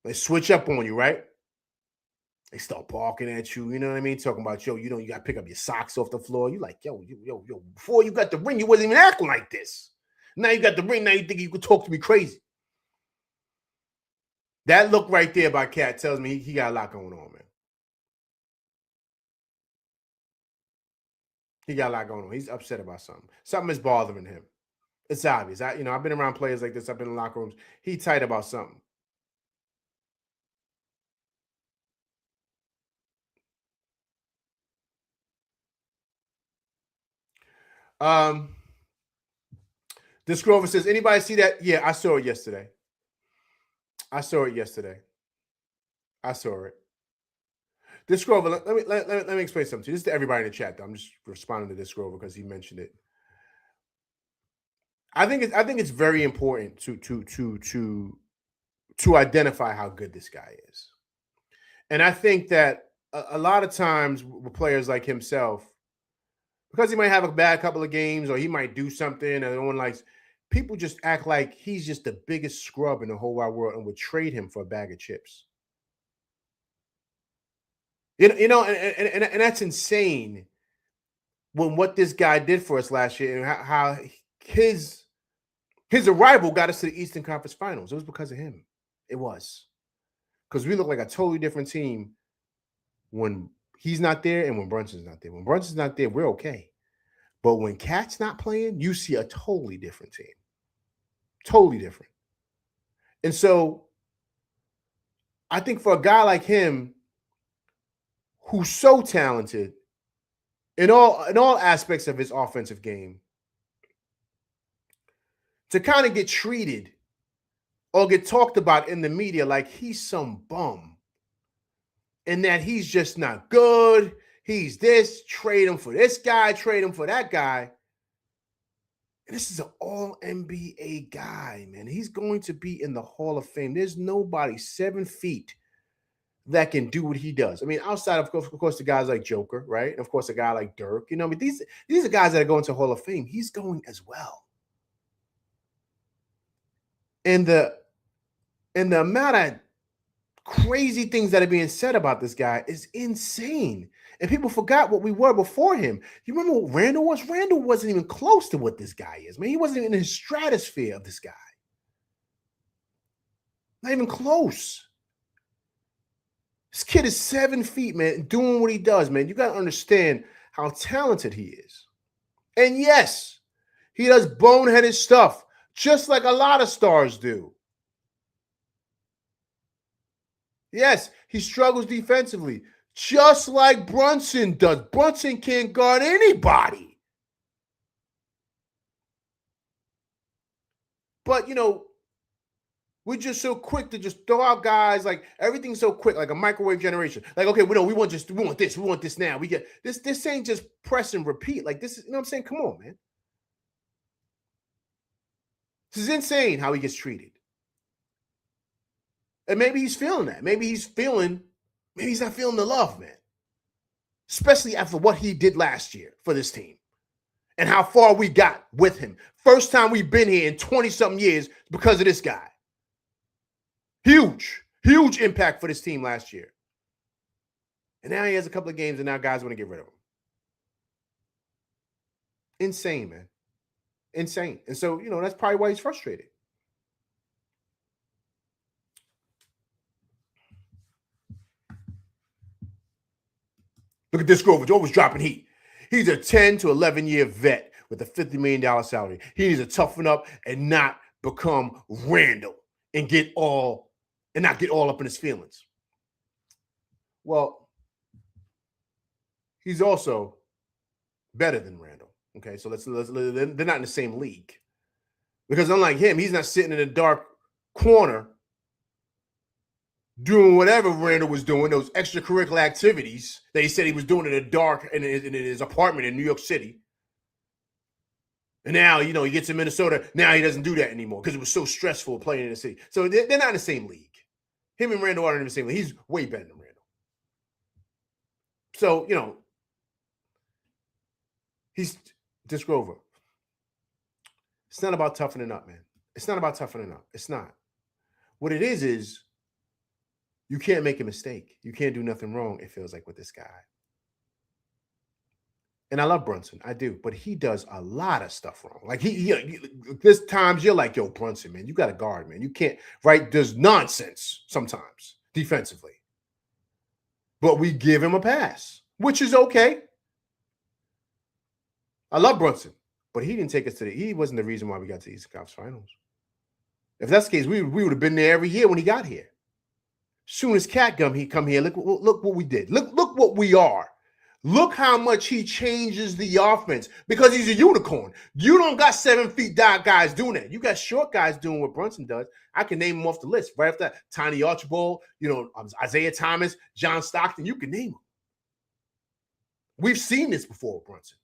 They switch up on you, right? They start barking at you. You know what I mean? Talking about, you got to pick up your socks off the floor. You like, yo. Before you got the ring, you wasn't even acting like this. Now you got the ring. Now you think you could talk to me crazy. That look right there by Cat tells me he got a lot going on, man. He got a lot going on. He's upset about something. Something is bothering him. It's obvious. I've been around players like this. I've been in locker rooms. He tight about something. This Grover says, anybody see that? Yeah, I saw it yesterday. I saw it. This Grover, let me explain something to you. This is to everybody in the chat, though. I'm just responding to this Grover because he mentioned it. I think it's very important to identify how good this guy is. And I think that a lot of times with players like himself, because he might have a bad couple of games or he might do something and no one likes, people just act like he's just the biggest scrub in the whole wide world and would trade him for a bag of chips. And that's insane when what this guy did for us last year and how his arrival got us to the Eastern Conference Finals. It was because of him. It was. Because we look like a totally different team when he's not there and when Brunson's not there. When Brunson's not there, we're okay. But when Cat's not playing, you see a totally different team. Totally different. And so I think for a guy like him, who's so talented in all aspects of his offensive game, to kind of get treated or get talked about in the media like he's some bum and that he's just not good, he's this, trade him for this guy, trade him for that guy. And this is an all-NBA guy, man. He's going to be in the Hall of Fame. There's nobody 7 feet that can do what he does. I mean, outside, of course, the guys like Joker, right? And of course, a guy like Dirk. I mean, these are guys that are going to Hall of Fame. He's going as well. And the amount of crazy things that are being said about this guy is insane. And people forgot what we were before him. You remember what Randall was? Randall wasn't even close to what this guy is, man. He wasn't even in his stratosphere of this guy. Not even close. This kid is 7 feet, man, doing what he does, man. You got to understand how talented he is. And yes, he does boneheaded stuff, just like a lot of stars do. Yes, he struggles defensively, just like Brunson does. Brunson can't guard anybody. But, we're just so quick to just throw out guys, like everything's so quick, like a microwave generation. Like, okay, we want this now. We get this. This ain't just press and repeat. Like this is, you know what I'm saying? Come on, man. This is insane how he gets treated. And maybe he's feeling that. Maybe he's not feeling the love, man. Especially after what he did last year for this team and how far we got with him. First time we've been here in 20-something years because of this guy. Huge impact for this team last year. And now he has a couple of games and now guys want to get rid of him. Insane, man. Insane. And so, that's probably why he's frustrated. Look at this Grover. Always dropping heat. He's a 10 to 11-year vet with a $50 million salary. He needs to toughen up and not become Randall and not get all up in his feelings. Well, he's also better than Randall. Okay, so they're not in the same league. Because unlike him, he's not sitting in a dark corner doing whatever Randall was doing, those extracurricular activities that he said he was doing in the dark in his apartment in New York City. And now, he gets to Minnesota. Now he doesn't do that anymore because it was so stressful playing in the city. So they're not in the same league. Him and Randall aren't in the same league. He's way better than Randall. So, he's this Grover. It's not about toughening up, man. It's not about toughening up. It's not. What it is you can't make a mistake. You can't do nothing wrong, it feels like, with this guy. And I love Brunson. I do. But he does a lot of stuff wrong. Like, there's times you're like, yo, Brunson, man, you got to guard, man. You can't, right? There's nonsense sometimes defensively. But we give him a pass, which is okay. I love Brunson. But he didn't take us he wasn't the reason why we got to the Eastern Conference Finals. If that's the case, we would have been there every year when he got here. Soon as Cat he come here, look what we did. Look what we are. Look how much he changes the offense because he's a unicorn. You don't got 7 feet guys doing that. You got short guys doing what Brunson does. I can name them off the list. Right after that, Tiny Archibald, Isaiah Thomas, John Stockton, you can name them. We've seen this before with Brunson.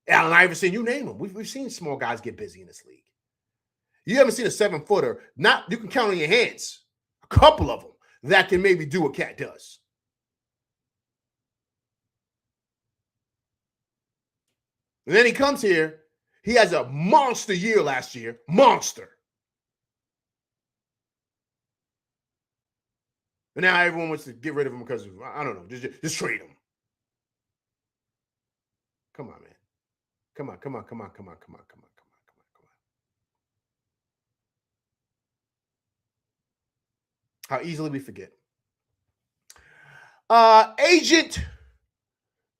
Allen Iverson, you name them. We've seen small guys get busy in this league. You haven't seen a 7-footer. You can count on your hands. A couple of them that can maybe do what Cat does. And then he comes here. He has a monster year last year. Monster. And now everyone wants to get rid of him because I don't know. Just trade him. Come on, man. Come on. How easily we forget. Agent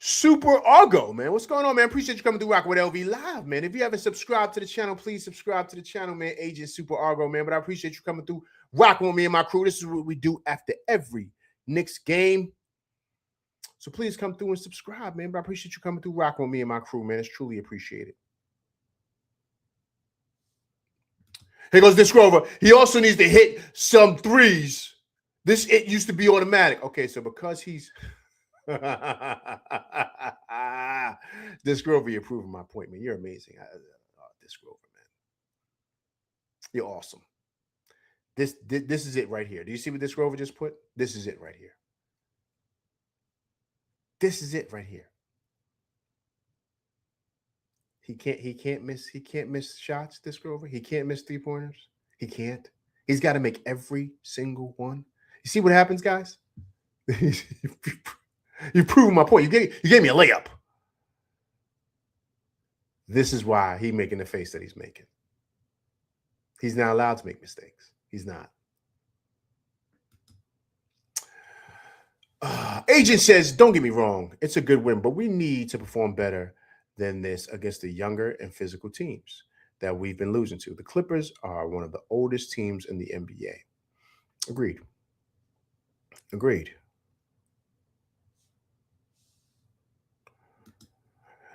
Super Argo, man. What's going on, man? Appreciate you coming through Rock with LV Live, man. If you haven't subscribed to the channel, please subscribe to the channel, man. Agent Super Argo, man. But I appreciate you coming through Rock with me and my crew. This is what we do after every Knicks game. So please come through and subscribe, man. But I appreciate you coming through Rock with me and my crew, man. It's truly appreciated. Here goes this Grover. He also needs to hit some threes. It used to be automatic. Okay, so because he's this Grover, you're proving my point, man. You're amazing. This Grover, man. You're awesome. This is it right here. Do you see what this Grover just put? This is it right here. This is it right here. He can't miss shots, this Grover. He can't miss 3-pointers. He can't. He's got to make every single one. You see what happens, guys? You proved my point. You gave me a layup. This is why he's making the face that he's making. He's not allowed to make mistakes. He's not. Agent says, don't get me wrong. It's a good win, but we need to perform better than this against the younger and physical teams that we've been losing to. The Clippers are one of the oldest teams in the NBA. Agreed.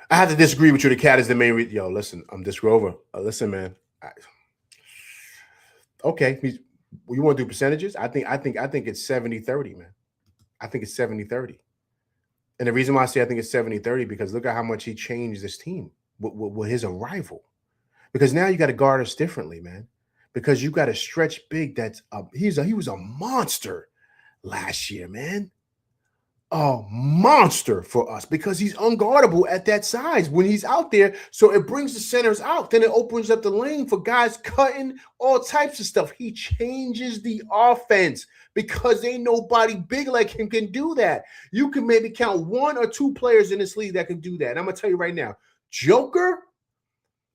I have to disagree with you. The Cat is the main reason. Yo, listen, I'm this Grover. Listen, man. Okay, you want to do percentages? I think it's 70-30, man. I think it's 70-30. And the reason why I say I think it's 70-30 because look at how much he changed this team with his arrival. because now you got to guard us differently, man. Because you got to stretch big. He was a monster last year, man. A monster for us because he's unguardable at that size when he's out there. So it brings the centers out. Then it opens up the lane for guys cutting all types of stuff. He changes the offense because ain't nobody big like him can do that. You can maybe count 1 or 2 players in this league that can do that. And I'm going to tell you right now, Joker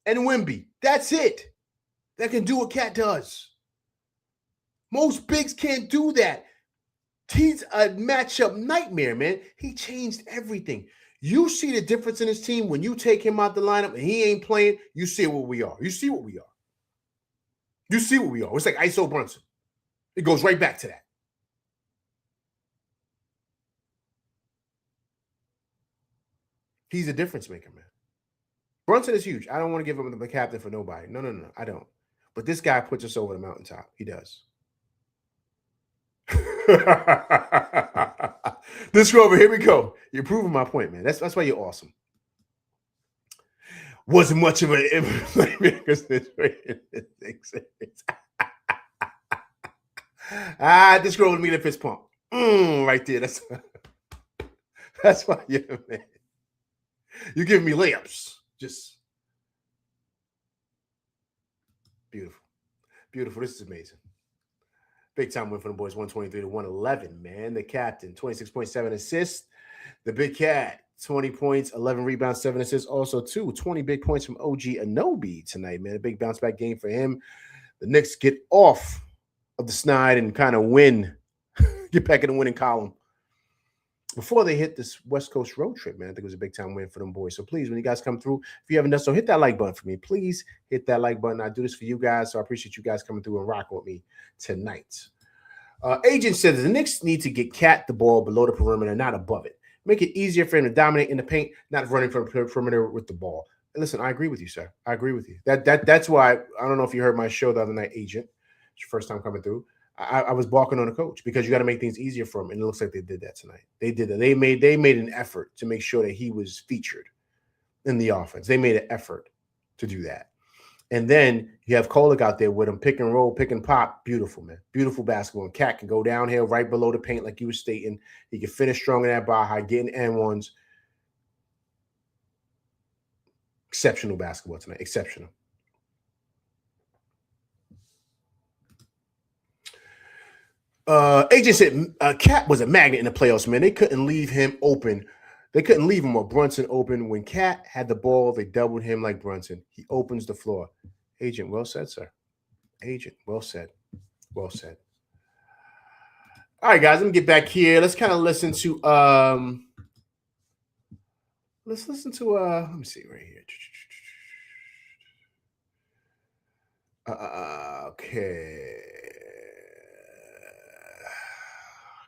and Wemby, that's it. That can do what Cat does. Most bigs can't do that. He's a matchup nightmare, man. He changed everything. You see the difference in his team when you take him out the lineup and he ain't playing. You see what we are. You see what we are. You see what we are. It's like ISO Brunson. It goes right back to that. He's a difference maker, man. Brunson is huge. I don't want to give him the captain for nobody. No, I don't. But this guy puts us over the mountaintop. He does. This Grover, here we go. You're proving my point, man. That's why you're awesome. Wasn't much of a because this girl with me the fist pump. Right there. That's why you're man. You give me layups. Just beautiful. Beautiful. This is amazing. Big time win for the boys, 123-111, man. The captain, 26.7 assists. The big cat, 20 points, 11 rebounds, 7 assists. Also, 20 big points from OG Anunoby tonight, man. A big bounce back game for him. The Knicks get off of the snide and kind of win, get back in the winning column before they hit this West Coast road trip, man. I think it was a big time win for them boys. So please, when you guys come through, if you haven't done so, hit that like button for me. Please hit that like button. I do this for you guys, so I appreciate you guys coming through and rocking with me tonight. Agent says the Knicks need to get Cat the ball below the perimeter, not above it. Make it easier for him to dominate in the paint, not running from the perimeter with the ball. And listen, I agree with you, sir. I agree with you. That's why I don't know if you heard my show the other night, Agent. It's your first time coming through. I was balking on the coach because you got to make things easier for him, and it looks like they did that tonight. They did that. They made an effort to make sure that he was featured in the offense. They made an effort to do that. And then you have Kolek out there with him, pick and roll, pick and pop. Beautiful, man. Beautiful basketball. And Cat can go downhill right below the paint like you were stating. He can finish strong in that bar high, getting N1s. Exceptional basketball tonight. Exceptional. Agent said Cat was a magnet in the playoffs, man. They couldn't leave him open. They couldn't leave him or Brunson open. When Cat had the ball, they doubled him like Brunson. He opens the floor. Agent, well said, sir. Agent, well said. Well said. All right, guys, let me get back here. Let's kind of listen to let me see right here. Okay.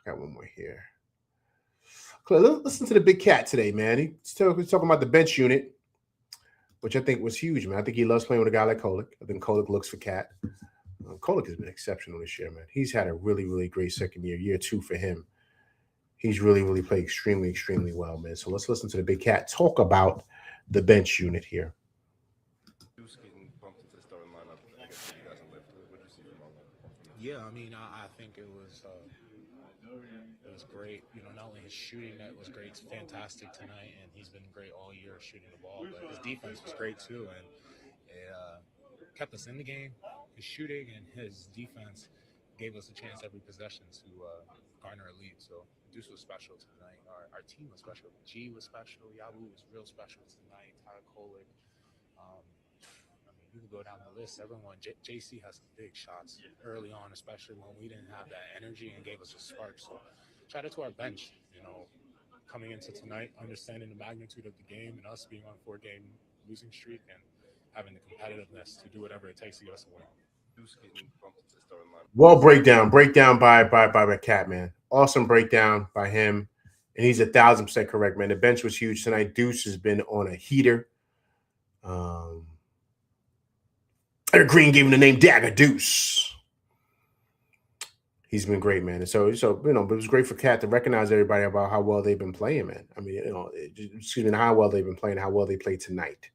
Got one more here. Let's listen to the big cat today, man. He's talking about the bench unit, which I think was huge, man. I think he loves playing with a guy like Kolek. I think Kolek looks for Cat. Kolek has been exceptional this year, man. He's had a really, really great second year 2 for him. He's really, really played extremely, extremely well, man. So let's listen to the big cat talk about the bench unit here. Yeah, I mean, I think it was great. You know, not only his shooting that was great, it's fantastic tonight, and he's been great all year shooting the ball, but his defense was great too, and it kept us in the game. His shooting and his defense gave us a chance every possession to garner a lead. So Deuce was special tonight. Our team was special. G was special. Yabu was real special tonight. Tyler Kolek. You can go down the list. Everyone, JC has some big shots early on, especially when we didn't have that energy and gave us a spark. So shout out to our bench, you know, coming into tonight, understanding the magnitude of the game and us being on a 4-game losing streak and having the competitiveness to do whatever it takes to get us a win. Well, breakdown by the cat, man. Awesome breakdown by him, and he's 1,000% correct, man. The bench was huge tonight. Deuce has been on a heater. Eric Green gave him the name Dagger Deuce. He's been great, man. And so you know, it was great for Cat to recognize everybody about how well they've been playing, man. I mean, you know, how well they've been playing, how well they played tonight.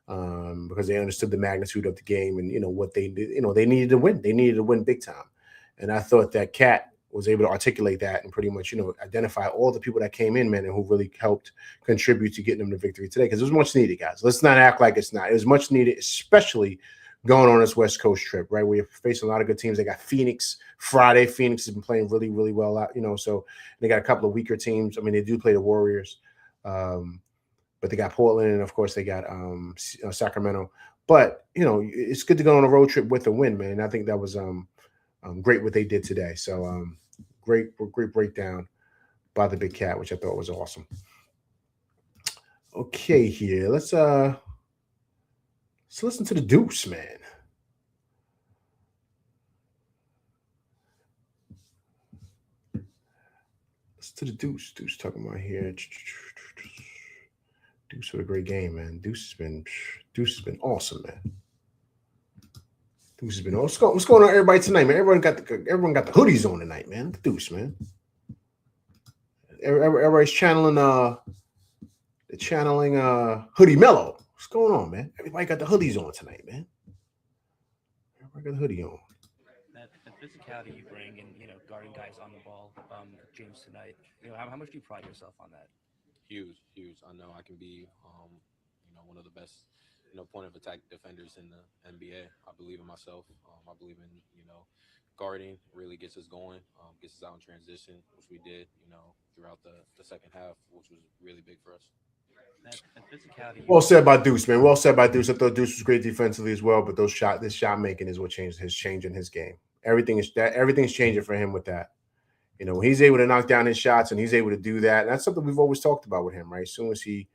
because they understood the magnitude of the game and what they did. They needed to win. They needed to win big time, and I thought that Cat was able to articulate that and pretty much identify all the people that came in, man, and who really helped contribute to getting them the victory today, because it was much needed, guys. Let's not act like it's not. It was much needed, especially going on this West Coast trip, right? We're facing a lot of good teams. They got Phoenix Friday. Phoenix has been playing really, really well out, so they got a couple of weaker teams. I mean, they do play the Warriors, but they got Portland, and of course they got Sacramento. But it's good to go on a road trip with a win, man. I think that was great what they did today. So great breakdown by the Big Cat, which I thought was awesome. Okay, here let's listen to the Deuce, man. Listen to the Deuce. Deuce talking about here. Deuce with a great game, man. Deuce has been awesome, man. Deuce has been awesome. What's going on, everybody, tonight, man? Everyone got the hoodies on tonight, man. The Deuce, man. Everybody's channeling Hoodie Mellow. What's going on, man? Everybody got the hoodies on tonight, man. Everybody got the hoodie on. That physicality you bring and guarding guys on the ball, James tonight. How much do you pride yourself on that? Huge. I know I can be, one of the best, point of attack defenders in the NBA. I believe in myself. I believe in, guarding really gets us going, gets us out in transition, which we did, throughout the second half, which was really big for us. That physicality. Well said by Deuce, man. Well said by Deuce. I thought Deuce was great defensively as well, but this shot making is what changing his game. Everything's changing for him with that. He's able to knock down his shots and he's able to do that. And that's something we've always talked about with him, right? As soon as he,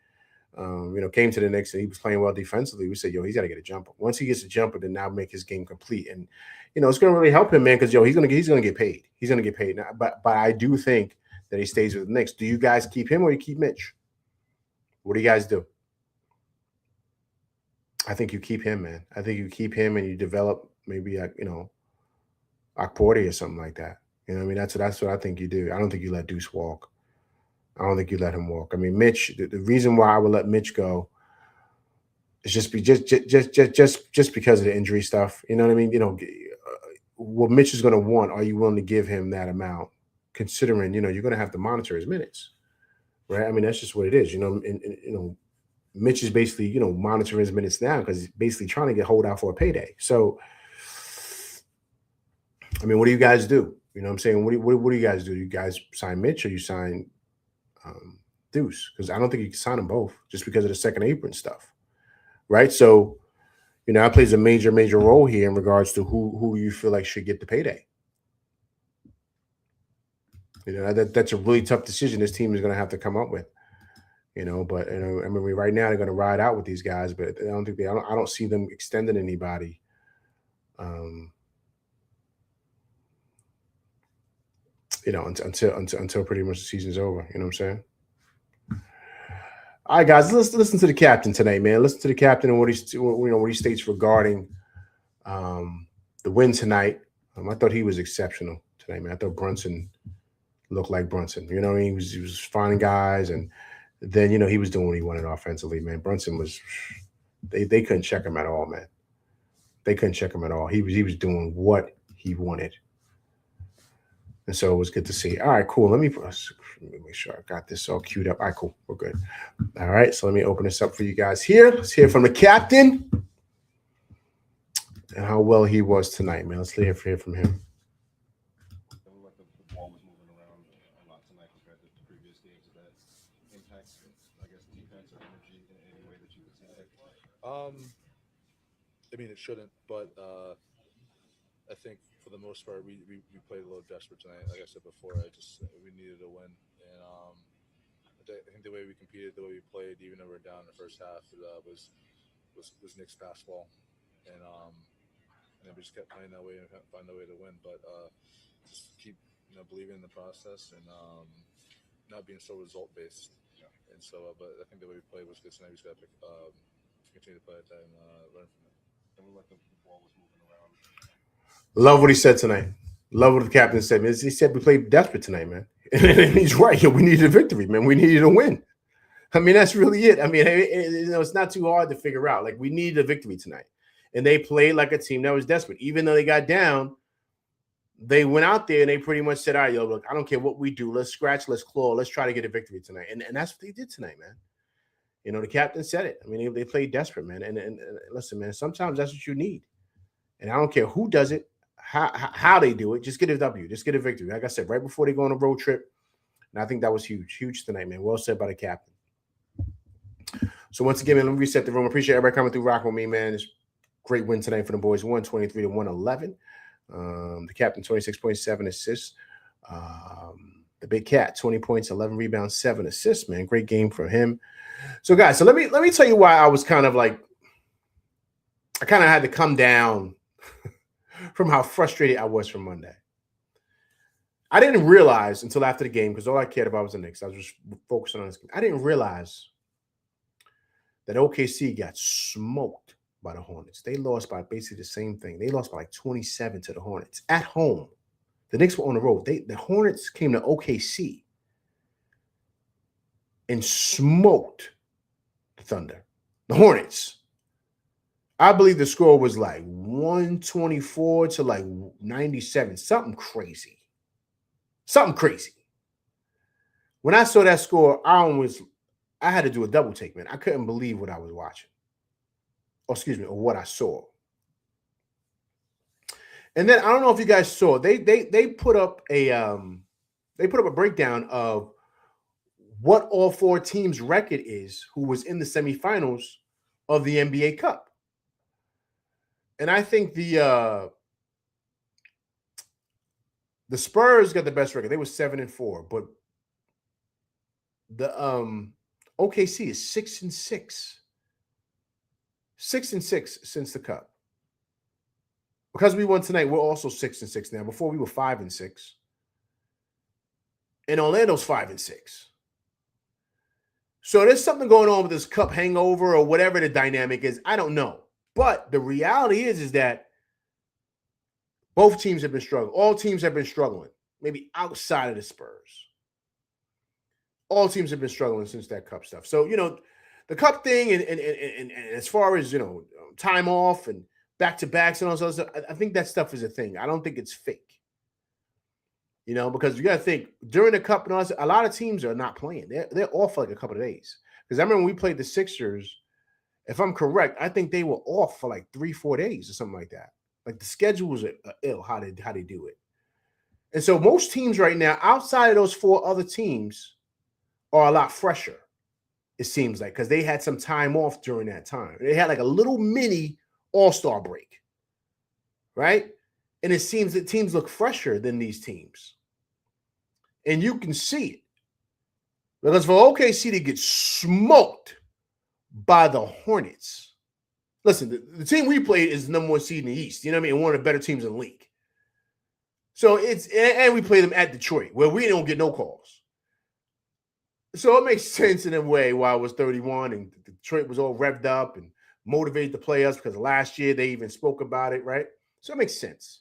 came to the Knicks and he was playing well defensively, we said, he's got to get a jumper. Once he gets a jumper, then now make his game complete. And, it's going to really help him, man, because, he's going to get paid. He's going to get paid. Now, but I do think that he stays with the Knicks. Do you guys keep him or you keep Mitch? What do you guys do? I think you keep him, man. I think you keep him and you develop maybe, Akporti or something like that. That's what I think you do. I don't think you let Deuce walk. I don't think you let him walk. I mean, Mitch. The reason why I would let Mitch go is just because of the injury stuff. You know what I mean? What Mitch is going to want. Are you willing to give him that amount? Considering you're going to have to monitor his minutes, right? I mean, that's just what it is. Mitch is basically monitoring his minutes now because he's basically trying to hold out for a payday. So, I mean, what do you guys do? You know what I'm saying? What do you guys do? Do you guys sign Mitch or you sign Deuce? Because I don't think you can sign them both just because of the second apron stuff, right? So, that plays a major role here in regards to who you feel like should get the payday. That's a really tough decision this team is going to have to come up with. But I mean, right now they're going to ride out with these guys, but I don't see them extending anybody. Until pretty much the season's over. You know what I'm saying? All right, guys, let's listen to the captain tonight, man. Listen to the captain and what he states regarding the win tonight. I thought he was exceptional tonight, man. I thought Brunson looked like Brunson. He was finding guys, and then he was doing what he wanted offensively, man. Brunson was they couldn't check him at all, man. They couldn't check him at all. He was doing what he wanted. And so it was good to see. All right, cool. Let me make sure I got this all queued up. All right, cool. We're good. All right, so let me open this up for you guys here. Let's hear from the captain and how well he was tonight, man. Let's hear from him. The ball was moving around a lot tonight compared to the previous games. Did that impact, I guess, defense or energy in any way that you could see that? I mean, it shouldn't, but I think for the most part, we played a little desperate tonight. Like I said before, we needed a win, and I think the way we competed, the way we played, even though we were down in the first half, was Knicks basketball, and then we just kept playing that way and find a way to win. But just keep believing in the process and not being so result based. Yeah. And so, but I think the way we played was good tonight. We just got to continue to play at that and learn from it. And we let the ball was moving around. Love what he said tonight. Love what the captain said. He said we played desperate tonight, man. And he's right. We needed a victory, man. We needed a win. I mean, that's really it. I mean, it's not too hard to figure out. Like, we need a victory tonight. And they played like a team that was desperate. Even though they got down, they went out there and they pretty much said, all right, yo, look, I don't care what we do. Let's scratch, let's claw, let's try to get a victory tonight. And that's what they did tonight, man. You know, the captain said it. I mean, they played desperate, man. And listen, man, sometimes that's what you need. And I don't care who does it, how they do it. Just get a W. Just get a victory. Like I said, right before they go on a road trip. And I think that was huge. Huge tonight, man. Well said by the captain. So once again, man, let me reset the room. Appreciate everybody coming through, rocking with me, man. It's great win tonight for the boys. 123 to 111. The captain, 26.7 assists. The big cat, 20 points, 11 rebounds, 7 assists, man. Great game for him. So, guys, so let me tell you why I was kind of like, I kind of had to come down from how frustrated I was from Monday. I didn't realize until after the game, because all I cared about was the Knicks. I was just focusing on this game. I didn't realize that OKC got smoked by the Hornets. They lost by basically the same thing. They lost by like 27 to the Hornets at home. The Knicks were on the road. The Hornets came to OKC and smoked the Thunder. The Hornets. I believe the score was like 124 to like 97. Something crazy. Something crazy. When I saw that score, I had to do a double take, man. I couldn't believe what I was watching. Or what I saw. And then I don't know if you guys saw, they put up a breakdown of what all 4 teams' record is who was in the semifinals of the NBA Cup. And I think the Spurs got the best record. They were 7-4, but the OKC is 6-6. 6-6 since the Cup. Because we won tonight, we're also 6-6 now. Before we were 5-6. And Orlando's 5-6. So there's something going on with this Cup hangover or whatever the dynamic is. I don't know. But the reality is that both teams have been struggling. All teams have been struggling. Maybe outside of the Spurs. All teams have been struggling since that Cup stuff. So, you know, the Cup thing and as far as, you know, time off and back-to-backs and all that stuff, I think that stuff is a thing. I don't think it's fake. You know, because you got to think, during the Cup and all that, a lot of teams are not playing. They're off for like a couple of days. Because I remember when we played the Sixers, if I'm correct, I think they were off for like 3-4 days or something like that. Like the schedule was ill how they do it. And so most teams right now, outside of those 4 other teams, are a lot fresher, it seems like, because they had some time off during that time. They had like a little mini all-star break, right? And it seems that teams look fresher than these teams. And you can see it. Because for OKC to get smoked by the Hornets. Listen, the team we played is the number 1 seed in the East. You know what I mean? One of the better teams in the league. So and we play them at Detroit, where we don't get no calls. So it makes sense in a way why it was 31 and Detroit was all revved up and motivated to play us because last year they even spoke about it, right? So it makes sense.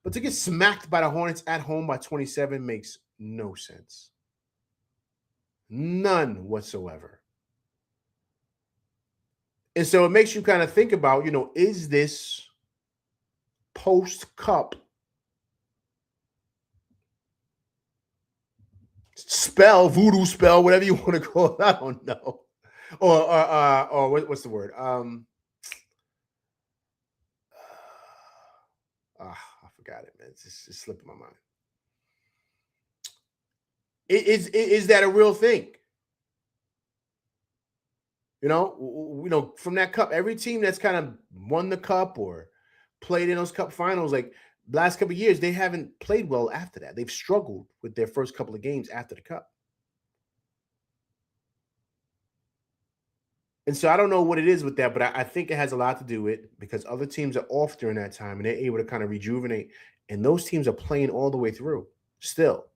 But to get smacked by the Hornets at home by 27 makes no sense. None whatsoever. And so it makes you kind of think about, you know, is this post-Cup spell, voodoo spell, whatever you want to call it, I don't know. Or what's the word? I forgot it, man. It's slipping my mind. Is that a real thing? You know, from that Cup, every team that's kind of won the Cup or played in those Cup finals, like last couple of years, they haven't played well after that. They've struggled with their first couple of games after the Cup. And so I don't know what it is with that, but I think it has a lot to do with it because other teams are off during that time and they're able to kind of rejuvenate. And those teams are playing all the way through still.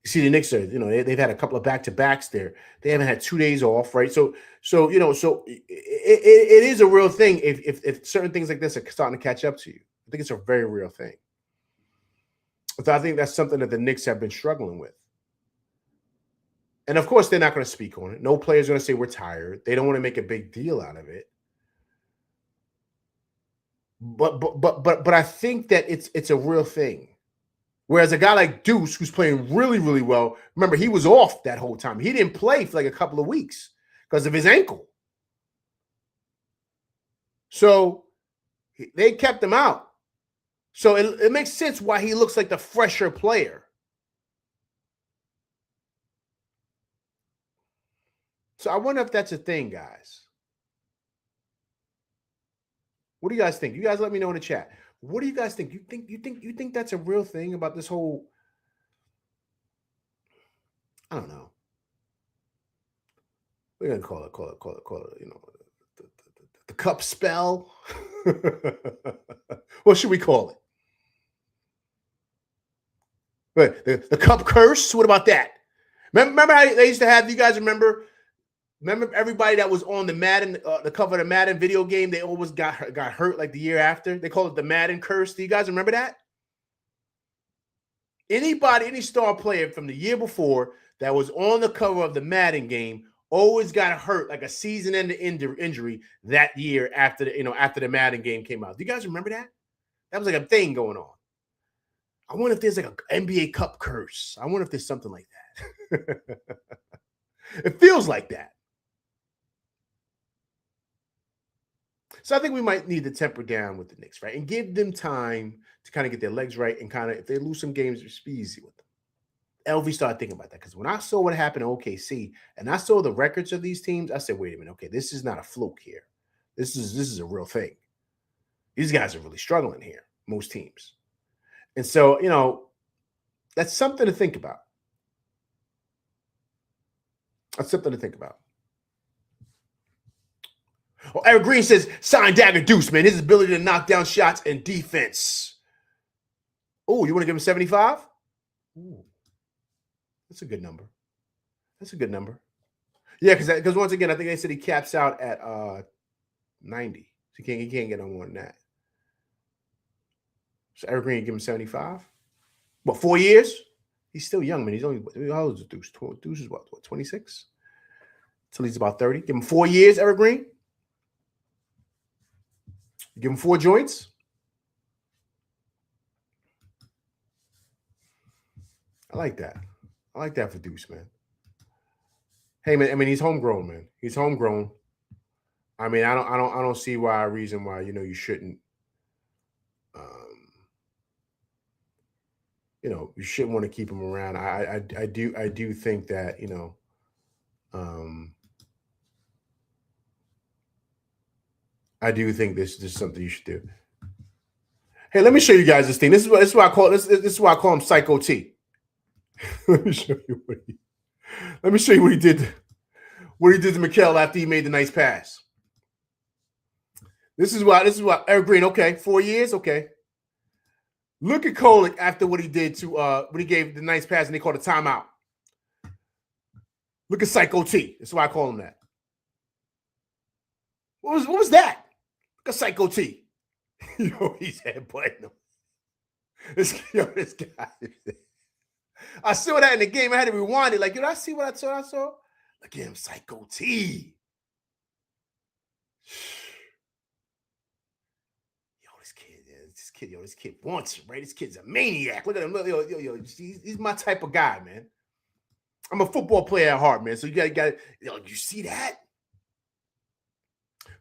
You see, the Knicks are, you know, they've had a couple of back-to-backs there. They haven't had 2 days off, right? So you know, so it is a real thing if certain things like this are starting to catch up to you. I think it's a very real thing. So I think that's something that the Knicks have been struggling with. And of course, they're not going to speak on it. No player's going to say we're tired. They don't want to make a big deal out of it. But I think that it's a real thing. Whereas a guy like Deuce, who's playing really, really well, remember, he was off that whole time. He didn't play for like a couple of weeks because of his ankle. So they kept him out. So it makes sense why he looks like the fresher player. So I wonder if that's a thing, guys. What do you guys think? You guys let me know in the chat. What do you guys think? You think that's a real thing about this whole, I don't know. We're gonna call it, you know, the cup spell. What should we call it? But the cup curse. What about that? Remember how they used to have? You guys remember everybody that was on the Madden, the cover of the Madden video game? They always got hurt like the year after. They call it the Madden curse. Do you guys remember that? Any star player from the year before that was on the cover of the Madden game always got hurt like a season-ending injury that year after the Madden game came out. Do you guys remember that? That was like a thing going on. I wonder if there's like an NBA Cup curse. I wonder if there's something like that. It feels like that. So I think we might need to temper down with the Knicks, right? And give them time to kind of get their legs right and kind of, if they lose some games, just be easy with them. LV started thinking about that because when I saw what happened in OKC and I saw the records of these teams, I said, wait a minute, okay, this is not a fluke here. This is a real thing. These guys are really struggling here, most teams. And so, you know, that's something to think about. That's something to think about. Oh, Eric Green says, sign Dagger Deuce, man. His ability to knock down shots and defense. Oh, you want to give him 75? Ooh. That's a good number. That's a good number. Yeah, because once again, I think they said he caps out at 90. So he can't get no more than that. So Eric Green, give him 75. What, 4 years? He's still young, man. He's only, how old is Deuce? Deuce is what 26? Till he's about 30. Give him 4 years, Eric Green. Give him 4 joints. I like that. I like that for Deuce, man. Hey, man. I mean, he's homegrown, man. He's homegrown. I mean, I don't see a reason why you shouldn't. You shouldn't want to keep him around. I do think that I do think this is something you should do. Hey, let me show you guys this thing. This is what I call this is why I call him Psycho T. Let me show you what he did. What he did to Mikal after he made the nice pass. This is why Eric Green. Okay, 4 years. Okay. Look at Kolek after what he did to when he gave the nice pass and they called a timeout. Look at Psycho T. That's why I call him that. What was that? Look at Psycho T. He's headbutting him. This guy. I saw that in the game. I had to rewind it. Like, did I see what I saw? Look at him, Psycho T. This kid wants him, right? This kid's a maniac. Look at him. He's my type of guy, man. I'm a football player at heart, man. So you got you see that?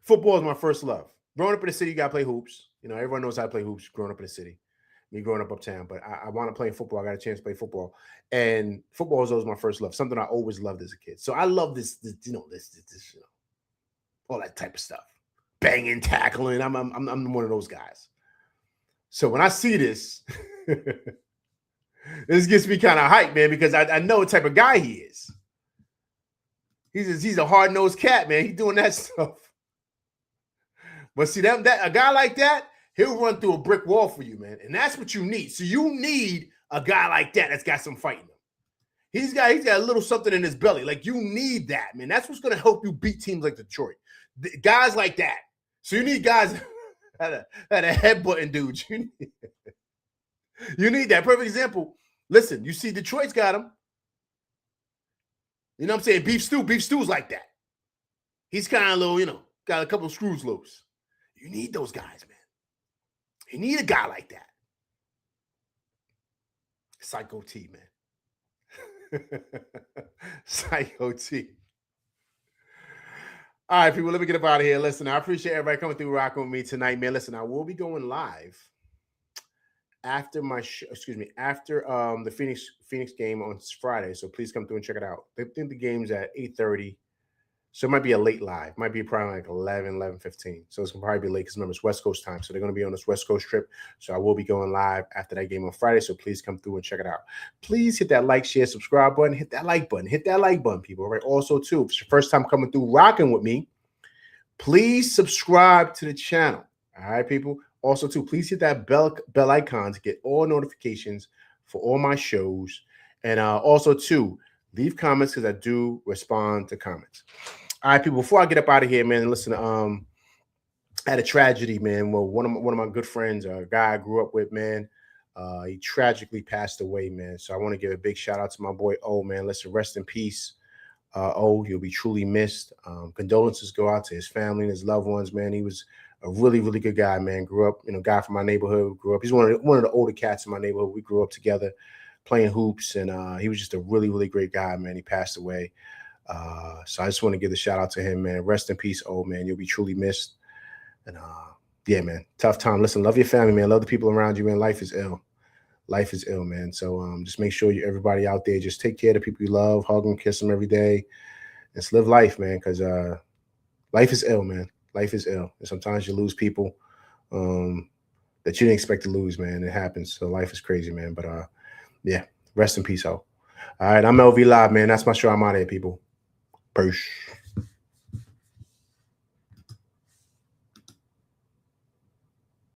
Football is my first love. Growing up in the city, you got to play hoops. Everyone knows how to play hoops growing up in the city. Me growing up uptown, but I want to play football. I got a chance to play football, and football is always my first love. Something I always loved as a kid. So I love this all that type of stuff, banging, tackling. I'm one of those guys. So when I see this, this gets me kind of hyped, man, because I know what type of guy he is. He's a hard-nosed cat, man. He's doing that stuff. But see that a guy like that, he'll run through a brick wall for you, man. And that's what you need. So you need a guy like that that's got some fight in him. He's got a little something in his belly. Like, you need that, man. That's what's going to help you beat teams like Detroit. Guys like that. So you need guys that are headbutting dudes. You need that. Perfect example. Listen, you see Detroit's got him. You know what I'm saying? Beef Stew's like that. He's kind of little, got a couple of screws loose. You need those guys, man. You need a guy like that. Psycho T, man. Psycho T. All right, people, let me get up out of here. Listen, I appreciate everybody coming through rocking with me tonight, man. Listen, I will be going live after the Phoenix game on Friday. So please come through and check it out. I think the game's at 8:30. So it might be a late live. Might be probably like 11:15. So it's going to probably be late because remember, it's West Coast time. So they're going to be on this West Coast trip. So I will be going live after that game on Friday. So please come through and check it out. Please hit that like, share, subscribe button. Hit that like button. Hit that like button, people. All right. Also, too, if it's your first time coming through rocking with me, please subscribe to the channel. All right, people. Also, too, please hit that bell icon to get all notifications for all my shows. And also, too, leave comments because I do respond to comments. All right, people, before I get up out of here, man, listen, I had a tragedy, man. Well, one of my good friends, a guy I grew up with, man, he tragically passed away, man. So I want to give a big shout out to my boy, O, man. Listen, rest in peace. O, he'll be truly missed. Condolences go out to his family and his loved ones, man. He was a really, really good guy, man. Grew up, guy from my neighborhood. Grew up. He's one of the older cats in my neighborhood. We grew up together playing hoops, and he was just a really, really great guy, man. He passed away. So I just want to give a shout out to him, man. Rest in peace, old man. You'll be truly missed. And yeah, man, tough time. Listen, love your family, man. Love the people around you, man. Life is ill. Life is ill, man. So just make sure everybody out there, just take care of the people you love, hug them, kiss them every day. Just live life, man, because life is ill, man. Life is ill. And sometimes you lose people that you didn't expect to lose, man. It happens. So life is crazy, man. But yeah, rest in peace, ho. All right, I'm LV Live, man. That's my show. I'm out of here, people. Peace.